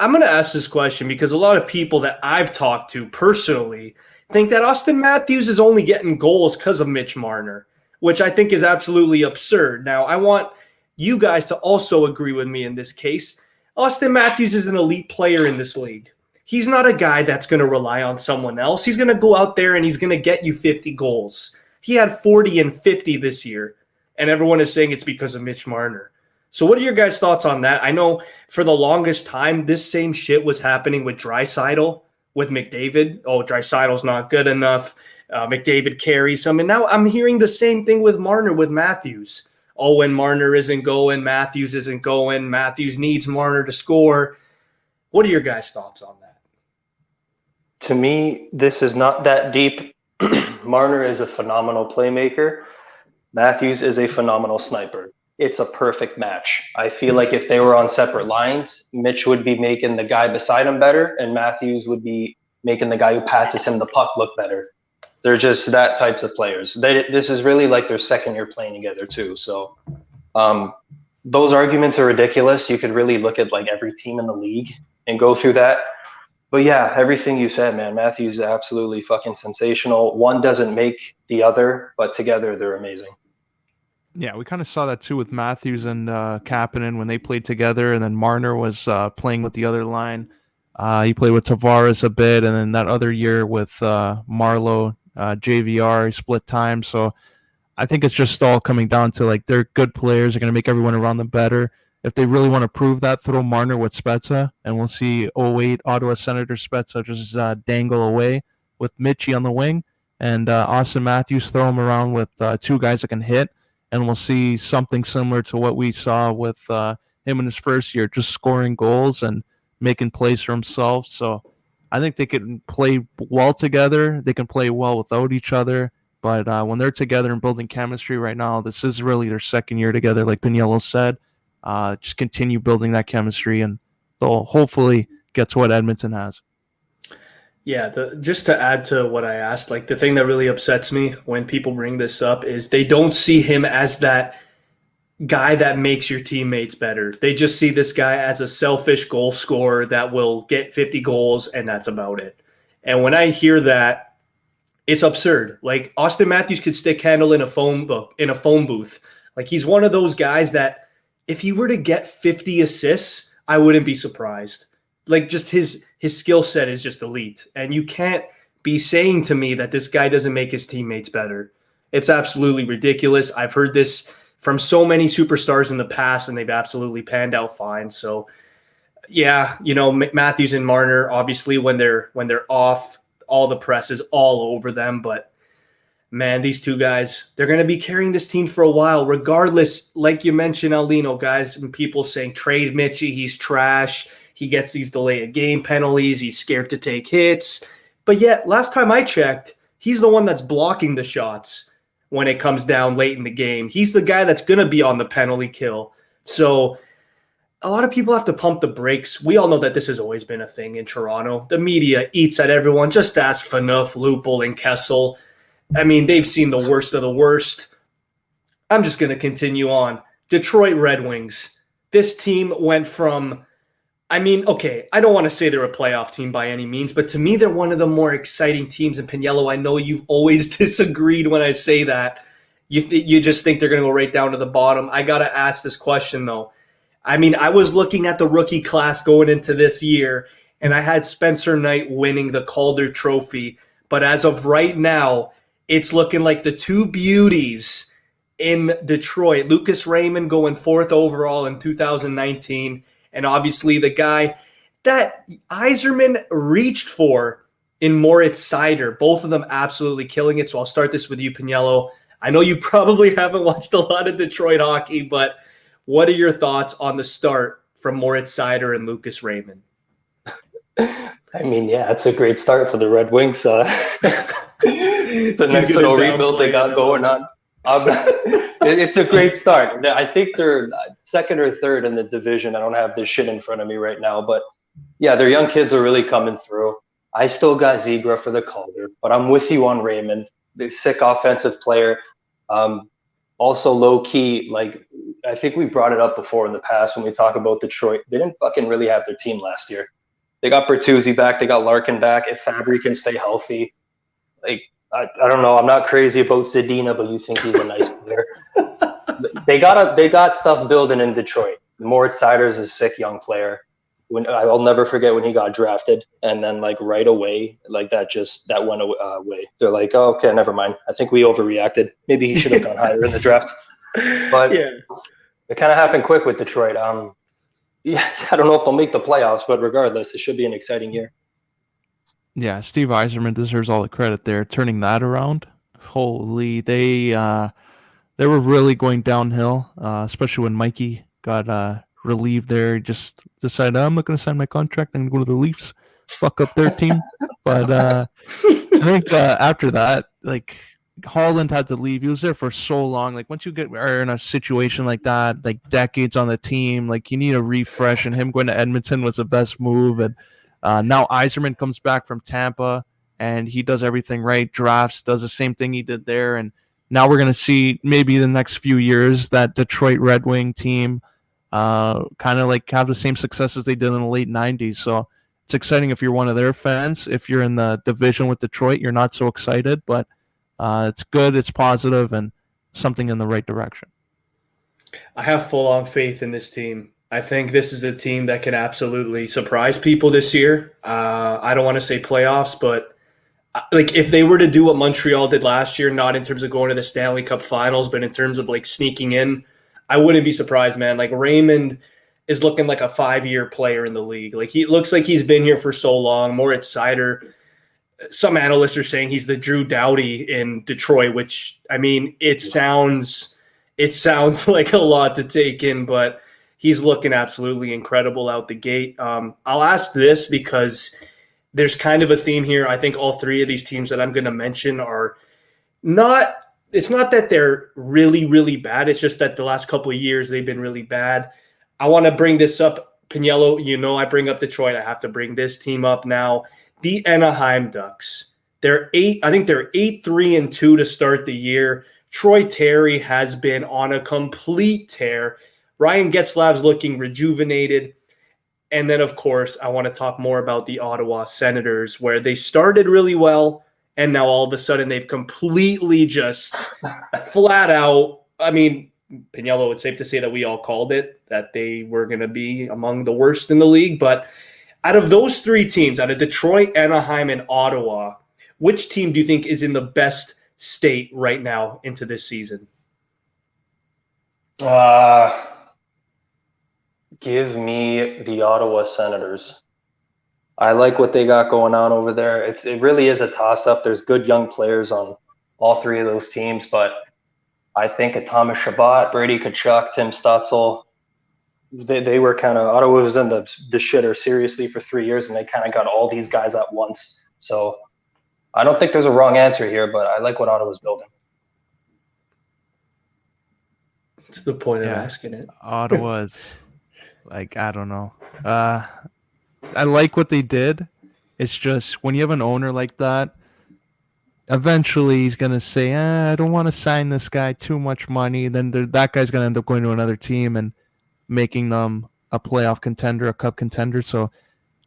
S2: I'm going to ask this question because a lot of people that I've talked to personally think that Austin Matthews is only getting goals because of Mitch Marner, which I think is absolutely absurd. Now, I want you guys to also agree with me in this case. Austin Matthews is an elite player in this league. He's not a guy that's going to rely on someone else. He's going to go out there and he's going to get you 50 goals. He had 40 and 50 this year, and everyone is saying it's because of Mitch Marner. So what are your guys' thoughts on that? I know for the longest time, this same shit was happening with Draisaitl, with McDavid. Oh, Draisaitl's not good enough. McDavid carries him. And now I'm hearing the same thing with Marner, with Matthews. Oh, when Marner isn't going, Matthews isn't going. Matthews needs Marner to score. What are your guys' thoughts on that?
S3: To me, this is not that deep. Marner is a phenomenal playmaker. Matthews is a phenomenal sniper. It's a perfect match. I feel like if they were on separate lines, Mitch would be making the guy beside him better, and Matthews would be making the guy who passes him the puck look better. They're just that types of players. This is really like their second year playing together too. So those arguments are ridiculous. You could really look at like every team in the league and go through that. But yeah, everything you said, man. Matthews is absolutely fucking sensational. One doesn't make the other, but together they're amazing.
S1: Yeah, we kind of saw that too with Matthews and Kapanen when they played together, and then Marner was playing with the other line. He played with Tavares a bit, and then that other year with Marlowe, JVR, he split time. So I think it's just all coming down to like they're good players. They're going to make everyone around them better. If they really want to prove that, throw Marner with Spezza, and we'll see '08 Ottawa Senator Spezza just dangle away with Mitchie on the wing, and Austin Matthews throw him around with two guys that can hit, and we'll see something similar to what we saw with him in his first year, just scoring goals and making plays for himself. So I think they can play well together. They can play well without each other. But when they're together and building chemistry right now, this is really their second year together, like Pagniello said. Just continue building that chemistry, and they'll hopefully get to what Edmonton has.
S2: Yeah, just to add to what I asked, like the thing that really upsets me when people bring this up is they don't see him as that guy that makes your teammates better. They just see this guy as a selfish goal scorer that will get 50 goals and that's about it. And when I hear that, it's absurd. Like Austin Matthews could stick handle in a phone booth. Like he's one of those guys that if he were to get 50 assists, I wouldn't be surprised. Like just his skill set is just elite. And you can't be saying to me that this guy doesn't make his teammates better. It's absolutely ridiculous. I've heard this from so many superstars in the past, and they've absolutely panned out fine. So, yeah, Matthews and Marner, obviously, when they're off, all the press is all over them. But man, these two guys, they're going to be carrying this team for a while, regardless. Like you mentioned, Aulino, guys, and people saying trade Mitchie, he's trash. He gets these delay of game penalties. He's scared to take hits. But yet, last time I checked, he's the one that's blocking the shots when it comes down late in the game. He's the guy that's going to be on the penalty kill. So a lot of people have to pump the brakes. We all know that this has always been a thing in Toronto. The media eats at everyone. Just ask Phaneuf, Lupul, and Kessel. I mean, they've seen the worst of the worst. I'm just going to continue on. Detroit Red Wings. This team went from, I don't want to say they're a playoff team by any means, but to me, they're one of the more exciting teams. And Pagniello, I know you've always disagreed when I say that. You just think they're going to go right down to the bottom. I got to ask this question, though. I mean, I was looking at the rookie class going into this year, and I had Spencer Knight winning the Calder Trophy. But as of right now, it's looking like the two beauties in Detroit, Lucas Raymond going 4th overall in 2019, and obviously the guy that Yzerman reached for in Moritz Seider. Both of them absolutely killing it. So I'll start this with you, Pagniello. I know you probably haven't watched a lot of Detroit hockey, but what are your thoughts on the start from Moritz Seider and Lucas Raymond?
S3: I mean, yeah, it's a great start for the Red Wings. The next little rebuild they got going on. It's a great start. I think they're second or third in the division. I don't have this shit in front of me right now, but yeah, their young kids are really coming through. I still got Zigra for the Calder, but I'm with you on Raymond, the sick offensive player. Also low key, like I think we brought it up before in the past when we talk about Detroit. They didn't fucking really have their team last year. They got Bertuzzi back, they got Larkin back. If Fabry can stay healthy, like I don't know. I'm not crazy about Zadina, but you think he's a nice player. They got stuff building in Detroit. Moritz Seider is a sick young player. I'll never forget when he got drafted, and then like right away, like that went away. They're like, oh, okay, never mind. I think we overreacted. Maybe he should have gone higher in the draft. But yeah, it kind of happened quick with Detroit. Yeah, I don't know if they'll make the playoffs, but regardless, it should be an exciting year.
S1: Yeah, Steve Yzerman deserves all the credit there, turning that around. Holy, they were really going downhill, especially when Mikey got relieved there. He just decided, I'm not going to sign my contract. I'm going to go to the Leafs, fuck up their team. But I think after that, like Holland had to leave. He was there for so long. Like once you are in a situation like that, like decades on the team, like you need a refresh. And him going to Edmonton was the best move. And now Yzerman comes back from Tampa, and he does everything right. Drafts, does the same thing he did there, and now we're going to see maybe the next few years that Detroit Red Wing team kind of like have the same success as they did in the late 90s. So It's exciting if you're one of their fans. If you're in the division with Detroit, you're not so excited, but it's good, it's positive, and something in the right direction.
S2: I have full on faith in this team. I think this is a team that can absolutely surprise people this year. I don't want to say playoffs, but like if they were to do what Montreal did last year, not in terms of going to the Stanley Cup Finals, but in terms of like sneaking in, I wouldn't be surprised, man. Like Raymond is looking like a 5-year player in the league. Like he looks like he's been here for so long. Moritz Seider, some analysts are saying he's the Drew Doughty in Detroit, which I mean, it sounds like a lot to take in, but he's looking absolutely incredible out the gate. I'll ask this because there's kind of a theme here. I think all three of these teams that I'm going to mention are not. It's not that they're really, really bad. It's just that the last couple of years they've been really bad. I want to bring this up, Pagniello. You know, I bring up Detroit. I have to bring this team up now. The Anaheim Ducks. They're eight. I think they're 8-3-2 to start the year. Troy Terry has been on a complete tear. Ryan Getzlaf's looking rejuvenated. And then, of course, I want to talk more about the Ottawa Senators, where they started really well, and now all of a sudden they've completely just flat out. I mean, Pagniello, it's safe to say that we all called it, that they were going to be among the worst in the league. But out of those three teams, out of Detroit, Anaheim, and Ottawa, which team do you think is in the best state right now into this season?
S3: Give me the Ottawa Senators. I like what they got going on over there. It really is a toss-up. There's good young players on all three of those teams, but I think a Thomas Chabot, Brady Tkachuk, Tim Stutzel, they were kind of, Ottawa was in the shitter seriously for 3 years, and they kind of got all these guys at once. So I don't think there's a wrong answer here, but I like what Ottawa's building.
S2: What's the point of asking it?
S1: Ottawa's like, I don't know. I like what they did. It's just when you have an owner like that, eventually he's going to say, I don't want to sign this guy too much money. Then that guy's going to end up going to another team and making them a playoff contender, a cup contender. So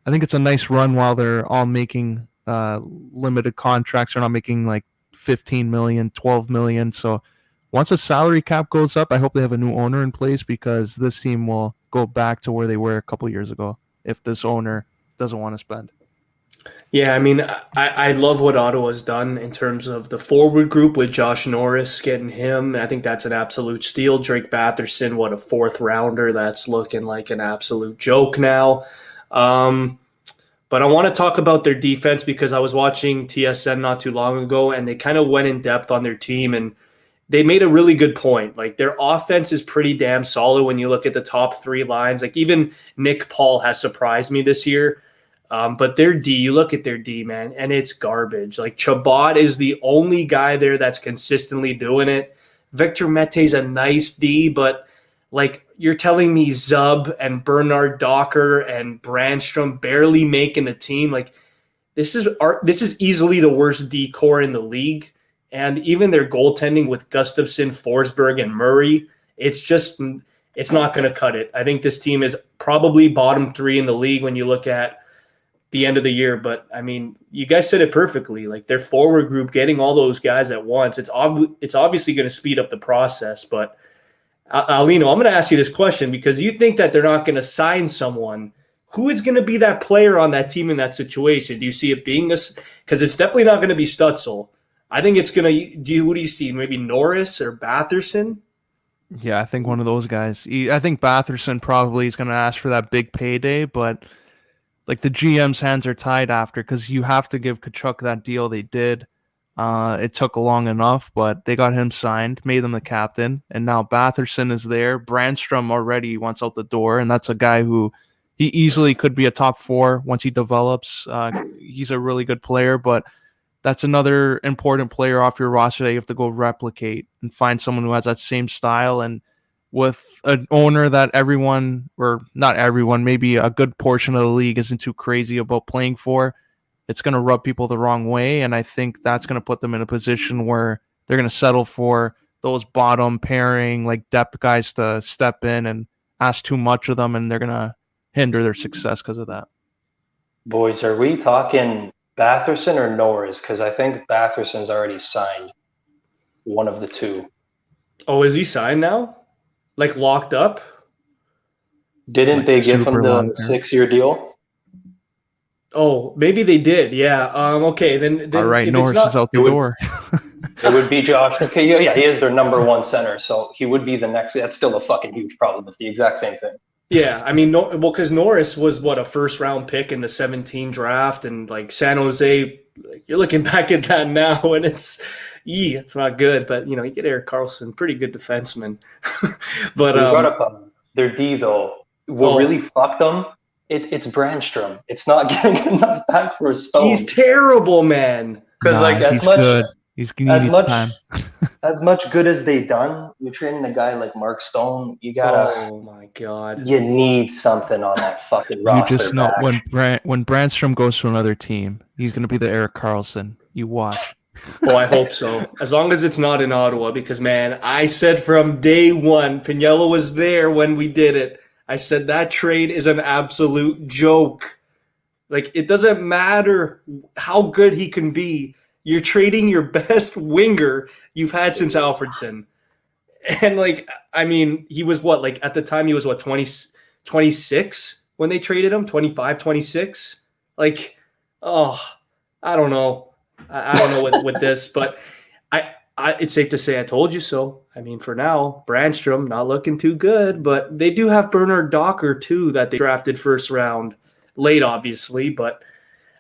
S1: I think it's a nice run while they're all making limited contracts. They're not making like 15 million, 12 million. So once the salary cap goes up, I hope they have a new owner in place, because this team will go back to where they were a couple years ago if this owner doesn't want to spend.
S2: Yeah, I mean, I love what Ottawa's done in terms of the forward group with Josh Norris, getting him. I think that's an absolute steal. Drake Batherson, what a 4th rounder. That's looking like an absolute joke now. But I want to talk about their defense, because I was watching TSN not too long ago, and they kind of went in depth on their team, and they made a really good point. Like, their offense is pretty damn solid when you look at the top 3 lines. Like, even Nick Paul has surprised me this year. But their D, you look at their D, man, and it's garbage. Like, Chabot is the only guy there that's consistently doing it. Victor Mete's a nice D, but like, you're telling me Zub and Bernard Docker and Brandstrom barely making the team. Like, this is easily the worst D core in the league. And even their goaltending with Gustafsson, Forsberg, and Murray, it's not going to cut it. I think this team is probably bottom 3 in the league when you look at the end of the year. But I mean, you guys said it perfectly. Like, their forward group, getting all those guys at once, it's obviously going to speed up the process. But Aulino, I'm going to ask you this question, because you think that they're not going to sign someone. Who is going to be that player on that team in that situation? Do you see it being this? Because it's definitely not going to be Stutzel. I think it's going to. What do you see? Maybe Norris or Batherson?
S1: Yeah, I think one of those guys. I think Batherson probably is going to ask for that big payday, but like, the GM's hands are tied after, because you have to give Tkachuk that deal they did. It took long enough, but they got him signed, made him the captain, and now Batherson is there. Brandstrom already wants out the door, and that's a guy who he easily could be a top 4 once he develops. He's a really good player, but that's another important player off your roster that you have to go replicate and find someone who has that same style. And with an owner that everyone, or not everyone, maybe a good portion of the league isn't too crazy about playing for, it's going to rub people the wrong way. And I think that's going to put them in a position where they're going to settle for those bottom pairing, like, depth guys to step in and ask too much of them, and they're going to hinder their success because of that.
S3: Boys, are we talking Batherson or Norris? Because I think Batherson's already signed one of the two.
S2: Oh, is he signed now? Like locked up?
S3: Didn't
S1: Like
S3: they give him
S1: super long
S3: the
S1: term.
S3: 6-year deal?
S2: Oh, maybe they did. Yeah. Okay.
S1: All
S2: Then
S1: right,
S2: if it's
S1: Norris is
S2: not,
S1: out
S3: It
S1: the
S3: would
S1: door.
S3: it would be Josh. Okay, yeah, he is their number one center, so he would be the next. That's still a fucking huge problem. It's the exact same thing.
S2: yeah. I mean, no, well, because Norris was what, a first round pick in the 17 draft, and like San Jose, like, you're looking back at that now, and it's not good. But you get Eric Carlson, pretty good defenseman. But
S3: You brought up their D though. What really
S2: oh,
S3: fucked them? It's Brandstrom. It's not getting enough back for
S2: he's
S3: Stone.
S2: terrible, man.
S3: Because
S1: Nah,
S3: like
S1: he's good. He
S3: as
S1: needs
S3: much
S1: time.
S3: as much good as they done, you're trading a guy like Mark Stone.
S2: Oh my God.
S3: You need something on that fucking
S1: You
S3: roster
S1: just know
S3: back.
S1: when Brandstrom goes to another team, he's gonna be the Eric Carlson. You watch.
S2: Oh, I hope so. As long as it's not in Ottawa, because man, I said from day one, Pagniello was there when we did it. I said that trade is an absolute joke. Like, it doesn't matter how good he can be. You're trading your best winger you've had since Alfredson. And like, I mean, he was what, like at the time he was what, 26 when they traded him, 25, 26. Like, oh, I don't know. I don't know with this, but it's safe to say I told you so. I mean, for now, Brandstrom not looking too good, but they do have Bernard Docker too that they drafted first round, late obviously. But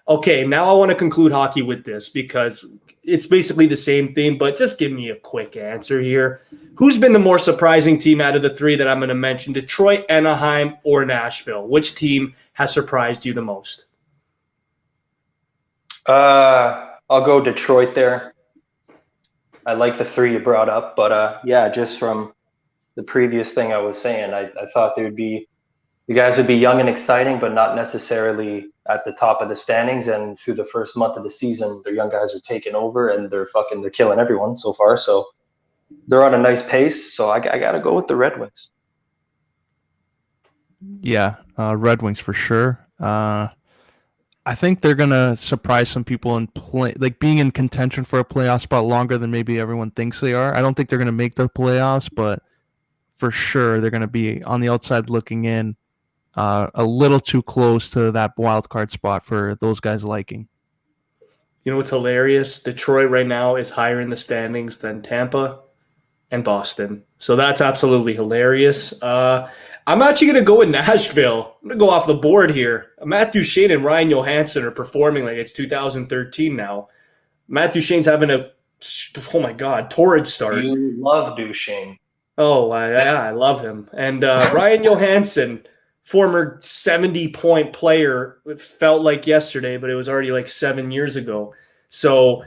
S2: okay, now I want to conclude hockey with this because it's basically the same thing, but just give me a quick answer here. Who's been the more surprising team out of the three that I'm going to mention? Detroit, Anaheim, or Nashville? Which team has surprised you the most?
S3: I'll go Detroit there. I like the three you brought up, but yeah, just from the previous thing I was saying, I thought you guys would be young and exciting, but not necessarily at the top of the standings. And through the first month of the season, their young guys are taking over and they're killing everyone so far. So they're on a nice pace. So I got to go with the Red Wings.
S1: Yeah, Red Wings for sure. I think they're gonna surprise some people and play like being in contention for a playoff spot longer than maybe everyone thinks they are. I don't think they're gonna make the playoffs, but for sure they're gonna be on the outside looking in, a little too close to that wild card spot for those guys' liking.
S2: You know what's hilarious? Detroit right now is higher in the standings than Tampa and Boston. So that's absolutely hilarious. I'm actually going to go with Nashville. I'm going to go off the board here. Matt Duchene and Ryan Johansson are performing like it's 2013 now. Matt Duchene's having oh my God, torrid start.
S3: You love Duchene.
S2: Oh, I love him. And Ryan Johansson, former 70-point player, it felt like yesterday, but it was already like 7 years ago. So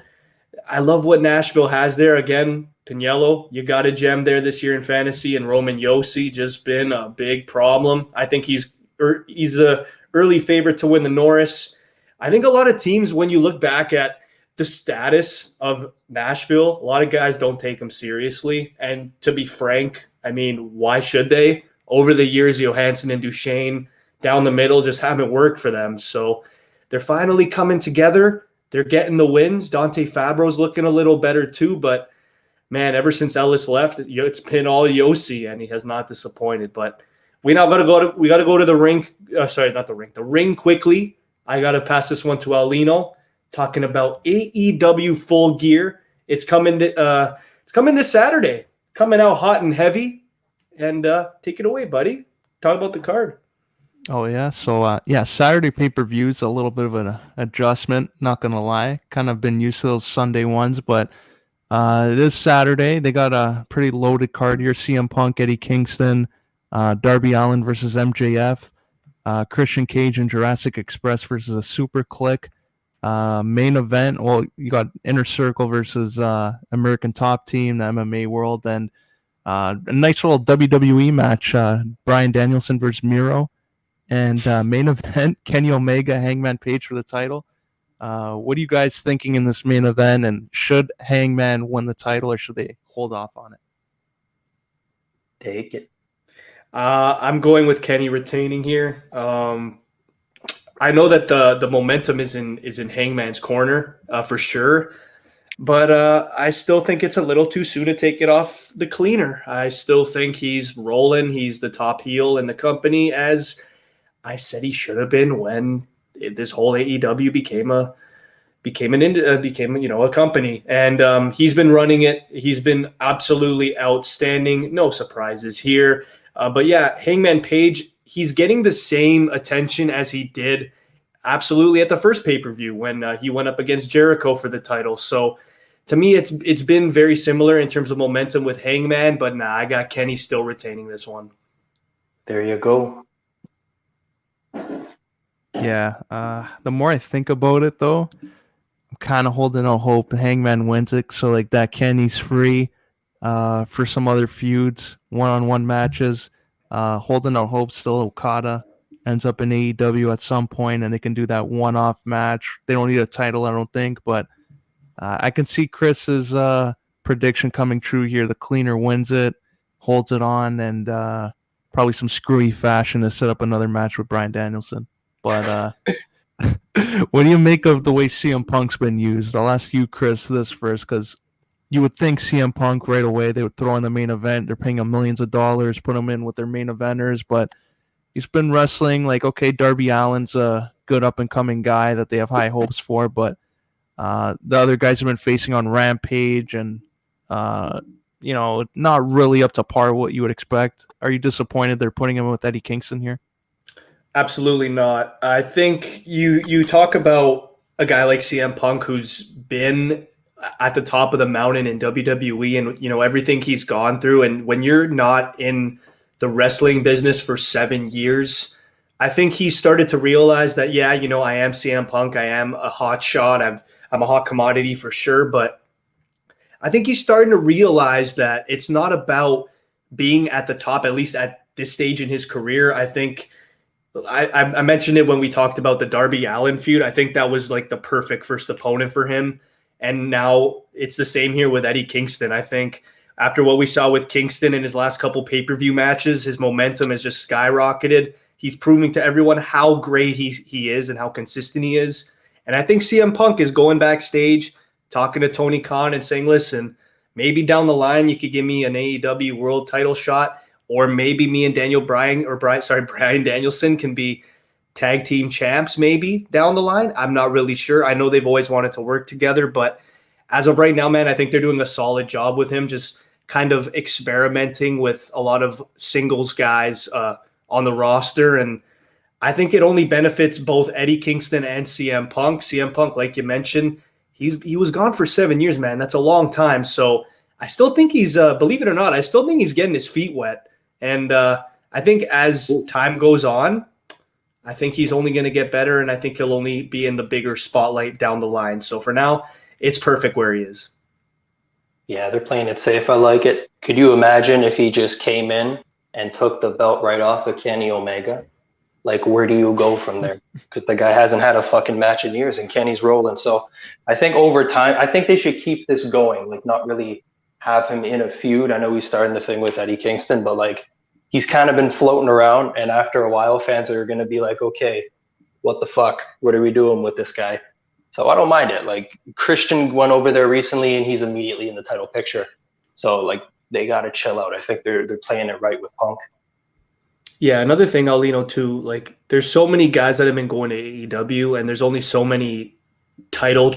S2: I love what Nashville has there. Again, Pagniello, you got a gem there this year in fantasy, and Roman Josi just been a big problem. I think he's a early favorite to win the Norris. I think a lot of teams, when you look back at the status of Nashville, a lot of guys don't take them seriously. And to be frank, I mean, why should they? Over the years, Johansson and Duchene down the middle just haven't worked for them. So they're finally coming together. They're getting the wins. Dante Fabro's looking a little better too, but man, ever since Ellis left, it's been all Yossi, and he has not disappointed. But we got to go to the rink. Sorry, not the rink. The ring quickly. I got to pass this one to Aulino, talking about AEW Full Gear. It's coming this Saturday. Coming out hot and heavy. And take it away, buddy. Talk about the card.
S1: Oh yeah, so Saturday pay-per-view is a little bit of an adjustment. Not gonna lie, kind of been used to those Sunday ones, but this Saturday they got a pretty loaded card here. CM Punk, Eddie Kingston, Darby Allin versus MJF, Christian Cage and Jurassic Express versus a Super Click. Main event, well, you got Inner Circle versus American Top Team, the MMA World, and a nice little WWE match, Bryan Danielson versus Miro. And main event, Kenny Omega, Hangman Page for the title. What are you guys thinking in this main event? And should Hangman win the title or should they hold off on it?
S3: Take it.
S2: I'm going with Kenny retaining here. I know that the momentum is in Hangman's corner for sure, but I still think it's a little too soon to take it off the cleaner. I still think he's rolling. He's the top heel in the company, as I said he should have been when this whole AEW became a company, and he's been running it. He's been absolutely outstanding. No surprises here, but yeah, Hangman Page, he's getting the same attention as he did absolutely at the first pay-per-view when he went up against Jericho for the title. So to me, it's been very similar in terms of momentum with Hangman, but nah, I got Kenny still retaining this one.
S3: There you go.
S1: Yeah. The more I think about it, though, I'm kind of holding out hope Hangman wins it, so like that Kenny's free for some other feuds, one-on-one matches. Holding out hope still Okada ends up in AEW at some point, and they can do that one-off match. They don't need a title, I don't think, but I can see Chris's prediction coming true here. The cleaner wins it, holds it on, and probably some screwy fashion to set up another match with Bryan Danielson. But what do you make of the way CM Punk's been used? I'll ask you, Chris, this first, because you would think CM Punk right away, they would throw in the main event. They're paying him millions of dollars, put him in with their main eventers, but he's been wrestling like, okay, Darby Allin's a good up-and-coming guy that they have high hopes for, but the other guys have been facing on Rampage and, not really up to par what you would expect. Are you disappointed they're putting him with Eddie Kingston here?
S2: Absolutely not. I think you talk about a guy like CM Punk who's been at the top of the mountain in WWE, and everything he's gone through, and when you're not in the wrestling business for 7 years, I think he started to realize that I am CM Punk, I am a hot shot, I'm a hot commodity for sure, but I think he's starting to realize that it's not about being at the top, at least at this stage in his career. I think I mentioned it when we talked about the Darby Allin feud. I think that was like the perfect first opponent for him. And now it's the same here with Eddie Kingston. I think after what we saw with Kingston in his last couple pay-per-view matches, his momentum has just skyrocketed. He's proving to everyone how great he is and how consistent he is. And I think CM Punk is going backstage, talking to Tony Khan and saying, listen, maybe down the line you could give me an AEW world title shot, or maybe me and Bryan Danielson can be tag team champs maybe down the line. I'm not really sure. I know they've always wanted to work together, but as of right now, man, I think they're doing a solid job with him, just kind of experimenting with a lot of singles guys on the roster. And I think it only benefits both Eddie Kingston and CM Punk. CM Punk, like you mentioned, he was gone for 7 years, man. That's a long time. So I still think he's, believe it or not, I still think he's getting his feet wet. And I think as time goes on, I think he's only going to get better, and I think he'll only be in the bigger spotlight down the line. So for now, it's perfect where he is.
S3: Yeah, they're playing it safe. I like it. Could you imagine if he just came in and took the belt right off of Kenny Omega? Like, where do you go from there? Because the guy hasn't had a fucking match in years, and Kenny's rolling. So I think over time, I think they should keep this going, like not really have him in a feud. I know he's starting the thing with Eddie Kingston, but like he's kind of been floating around, and after a while, fans are going to be like, okay, what the fuck? What are we doing with this guy? So I don't mind it. Like Christian went over there recently, and he's immediately in the title picture. So like they got to chill out. I think they're playing it right with Punk.
S2: Yeah, another thing, Aulino, too, like there's so many guys that have been going to AEW, and there's only so many title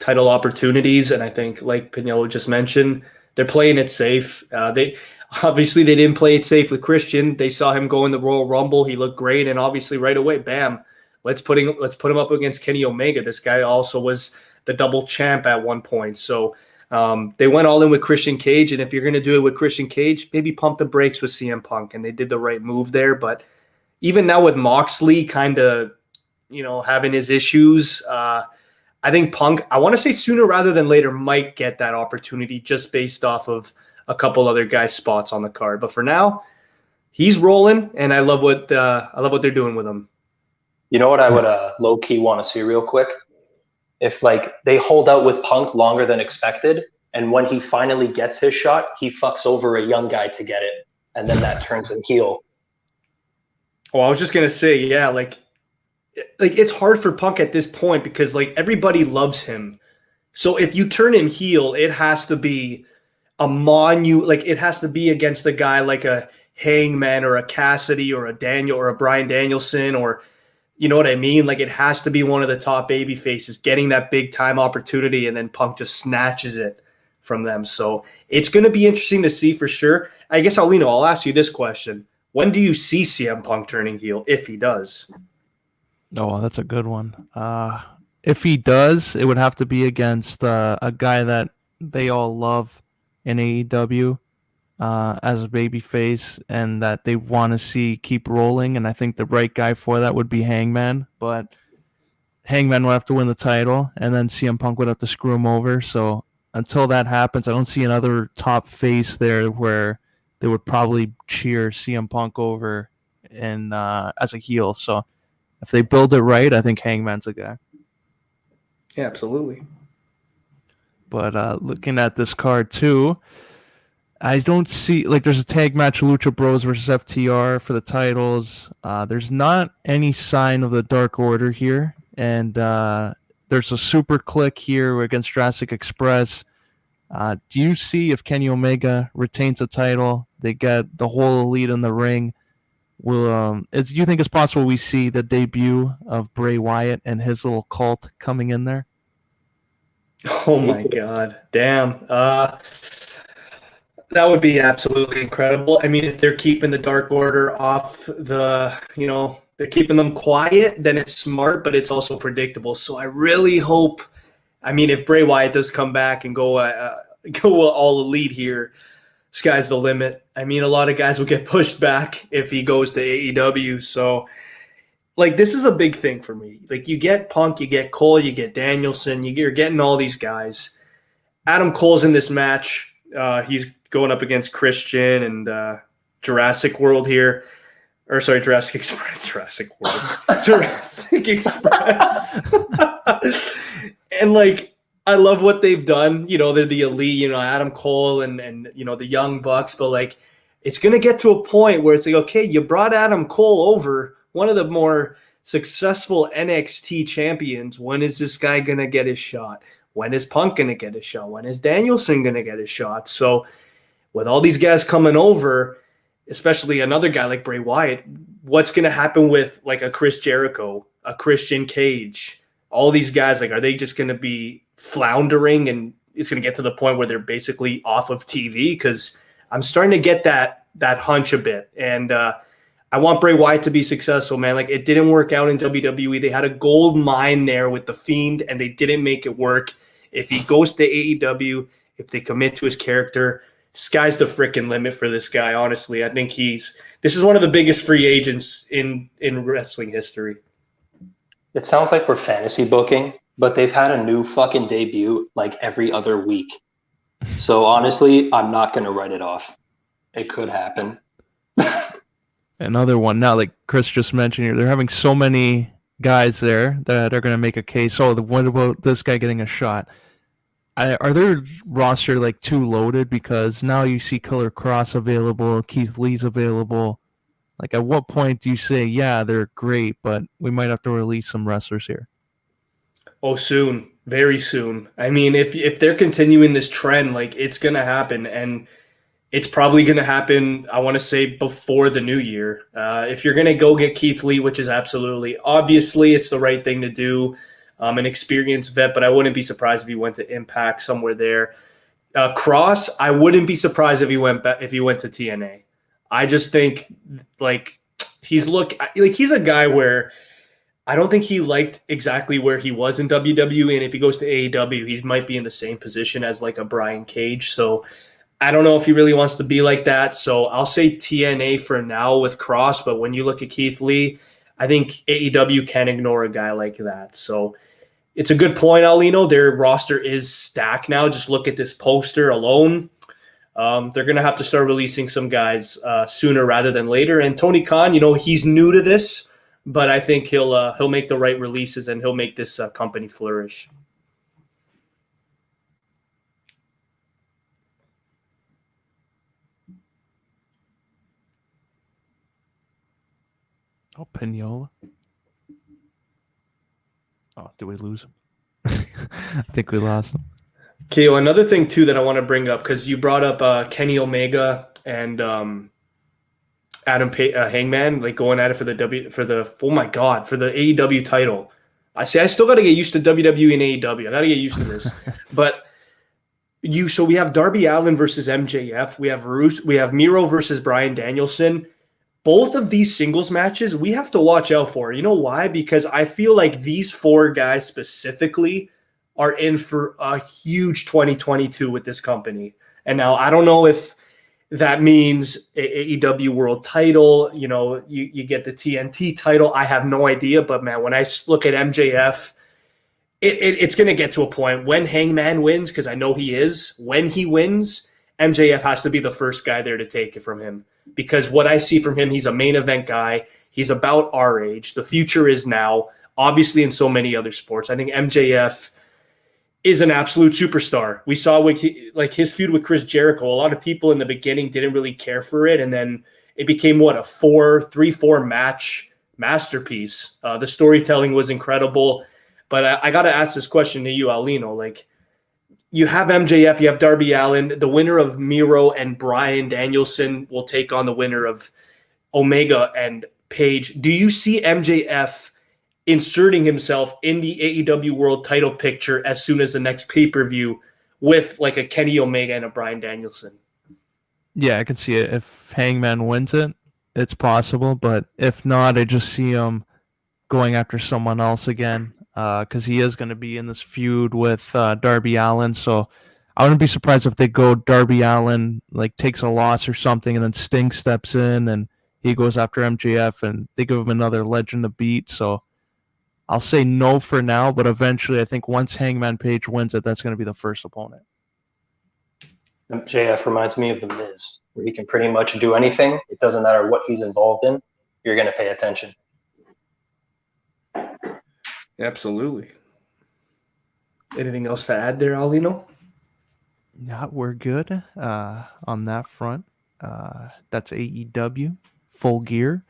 S2: opportunities. And I think, like Pagniello just mentioned, they're playing it safe. They didn't play it safe with Christian. They saw him go in the Royal Rumble. He looked great, and obviously right away, bam, let's put him up against Kenny Omega. This guy also was the double champ at one point. So they went all in with Christian Cage, and if you're going to do it with Christian Cage, maybe pump the brakes with CM Punk, and they did the right move there. But even now with Moxley kind of, having his issues, I think Punk, I want to say sooner rather than later, might get that opportunity just based off of a couple other guys' spots on the card. But for now, he's rolling, and I love what they're doing with him.
S3: You know what I would low key want to see real quick? If like they hold out with Punk longer than expected, and when he finally gets his shot, he fucks over a young guy to get it, and then that turns him heel.
S2: Oh, I was just gonna say, yeah, like like it's hard for Punk at this point because like everybody loves him. So if you turn him heel, it has to be like it has to be against a guy like a Hangman or a Cassidy or a Daniel or a Bryan Danielson, or you know what I mean? Like it has to be one of the top baby faces getting that big time opportunity, and then Punk just snatches it from them. So it's going to be interesting to see for sure. I guess Alino, I'll ask you this question: when do you see CM Punk turning heel, if he does?
S1: Oh, well, that's a good one. If he does, it would have to be against a guy that they all love in AEW as a babyface, and that they want to see keep rolling. And I think the right guy for that would be Hangman. But Hangman would have to win the title, and then CM Punk would have to screw him over. So until that happens, I don't see another top face there where they would probably cheer CM Punk over and as a heel. So if they build it right, I think Hangman's a guy.
S2: Yeah, absolutely.
S1: But looking at this card too, I don't see like there's a tag match Lucha Bros versus FTR for the titles. There's not any sign of the Dark Order here, and there's a super click here against Jurassic Express. Do you see if Kenny Omega retains the title, they get the whole elite in the ring? Do you think it's possible we see the debut of Bray Wyatt and his little cult coming in there?
S2: Oh my God. Damn. That would be absolutely incredible. I mean, if they're keeping the Dark Order off they're keeping them quiet, then it's smart, but it's also predictable. So I really hope, I mean, if Bray Wyatt does come back and go all elite here, sky's the limit. I mean, a lot of guys will get pushed back if he goes to AEW. So, like, this is a big thing for me. Like, you get Punk, you get Cole, you get Danielson, you're getting all these guys. Adam Cole's in this match. He's going up against Christian and Jurassic World here. Or sorry, Jurassic Express. Jurassic World. Jurassic Express. And like I love what they've done. You know, they're the elite, Adam Cole and the Young Bucks, but like it's gonna get to a point where it's like, okay, you brought Adam Cole over, one of the more successful NXT champions. When is this guy gonna get his shot? When is Punk going to get a shot? When is Danielson going to get a shot? So with all these guys coming over, especially another guy like Bray Wyatt, what's going to happen with like a Chris Jericho, a Christian Cage, all these guys? Like, are they just going to be floundering and it's going to get to the point where they're basically off of TV? Because I'm starting to get that hunch a bit. And I want Bray Wyatt to be successful, man. Like, it didn't work out in WWE. They had a gold mine there with The Fiend, and they didn't make it work. If he goes to AEW, if they commit to his character, sky's the freaking limit for this guy, honestly. I think this is one of the biggest free agents in wrestling history.
S3: It sounds like we're fantasy booking, but they've had a new fucking debut like every other week. So honestly, I'm not going to write it off. It could happen.
S1: Another one now, like Chris just mentioned here, they're having so many guys there that are going to make a case. Oh, what about this guy getting a shot? Are their roster like too loaded? Because now you see Killer Cross available, Keith Lee's available. Like, at what point do you say, yeah, they're great, but we might have to release some wrestlers here?
S2: Oh, soon, very soon. I mean, if they're continuing this trend, like it's gonna happen, and it's probably going to happen, I want to say, before the new year. If you're going to go get Keith Lee, which is absolutely, obviously, it's the right thing to do, an experienced vet, but I wouldn't be surprised if he went to Impact somewhere there. Cross, I wouldn't be surprised if he went to TNA. I just think, like, he's a guy where I don't think he liked exactly where he was in WWE, and if he goes to AEW, he might be in the same position as, like, a Brian Cage, so I don't know if he really wants to be like that. So I'll say TNA for now with Cross. But when you look at Keith Lee, I think AEW can't ignore a guy like that. So it's a good point, Alino. Their roster is stacked now. Just look at this poster alone. They're going to have to start releasing some guys sooner rather than later. And Tony Khan, he's new to this, but I think he'll make the right releases and he'll make this company flourish.
S1: Oh, Pagniello. Oh, did we lose him? I think we lost him.
S2: Okay, well, another thing too that I want to bring up, because you brought up Kenny Omega and Hangman, like going at it for the AEW title. I still got to get used to WWE and AEW. I got to get used to this. But so we have Darby Allin versus MJF. We have Miro versus Bryan Danielson. Both of these singles matches we have to watch out for. You know why? Because I feel like these four guys specifically are in for a huge 2022 with this company. And now I don't know if that means AEW world title, you get the TNT title. I have no idea. But man, when I look at MJF, it's going to get to a point when Hangman wins, because I know he is. When he wins, MJF has to be the first guy there to take it from him. Because what I see from him, he's a main event guy. He's about our age. The future is now, obviously in so many other sports. I think MJF is an absolute superstar. We saw his feud with Chris Jericho. A lot of people in the beginning didn't really care for it, and then it became a 3-4 match masterpiece. The storytelling was incredible. But I got to ask this question to you, Aulino. Like, you have MJF, you have Darby Allin. The winner of Miro and Bryan Danielson will take on the winner of Omega and Page. Do you see MJF inserting himself in the AEW world title picture as soon as the next pay-per-view with like a Kenny Omega and a Bryan Danielson?
S1: Yeah, I can see it. If Hangman wins it, it's possible. But if not, I just see him going after someone else again, because he is going to be in this feud with Darby Allin. So I wouldn't be surprised if they go Darby Allin, like takes a loss or something, and then Sting steps in and he goes after MJF and they give him another legend to beat. So I'll say no for now, but eventually I think once Hangman Page wins it, that's going to be the first opponent.
S3: MJF reminds me of The Miz, where he can pretty much do anything. It doesn't matter what he's involved in. You're going to pay attention.
S2: Absolutely. Anything else to add there, Aulino?
S1: Yeah, we're good on that front. That's AEW Full Gear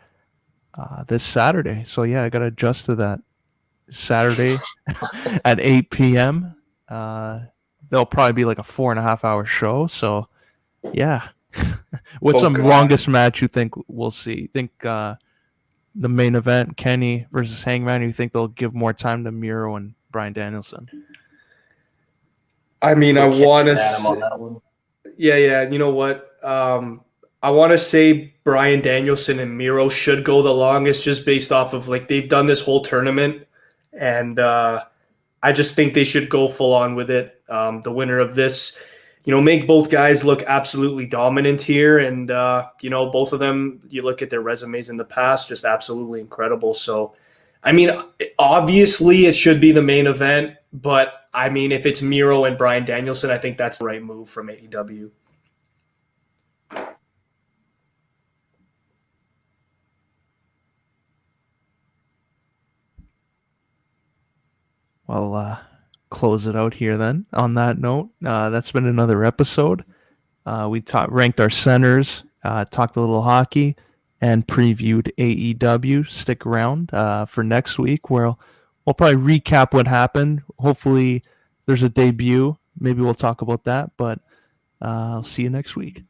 S1: this Saturday. So yeah, I got to adjust to that. Saturday at 8 p.m. There'll probably be like a 4.5 hour show. So yeah. What's some longest match you think we'll see? Think the main event, Kenny versus Hangman, you think they'll give more time to Miro and Bryan Danielson?
S2: I mean, I want to. Yeah. You know what? I want to say Bryan Danielson and Miro should go the longest, just based off of like they've done this whole tournament, and I just think they should go full on with it. The winner of this, make both guys look absolutely dominant here, and both of them. You look at their resumes in the past, just absolutely incredible. So, I mean, obviously it should be the main event, but I mean, if it's Miro and Bryan Danielson, I think that's the right move from AEW.
S1: Well, close it out here then. On that note, that's been another episode. We ranked our centers, talked a little hockey, and previewed AEW. Stick around for next week, where we'll probably recap what happened. Hopefully there's a debut. Maybe we'll talk about that, but I'll see you next week.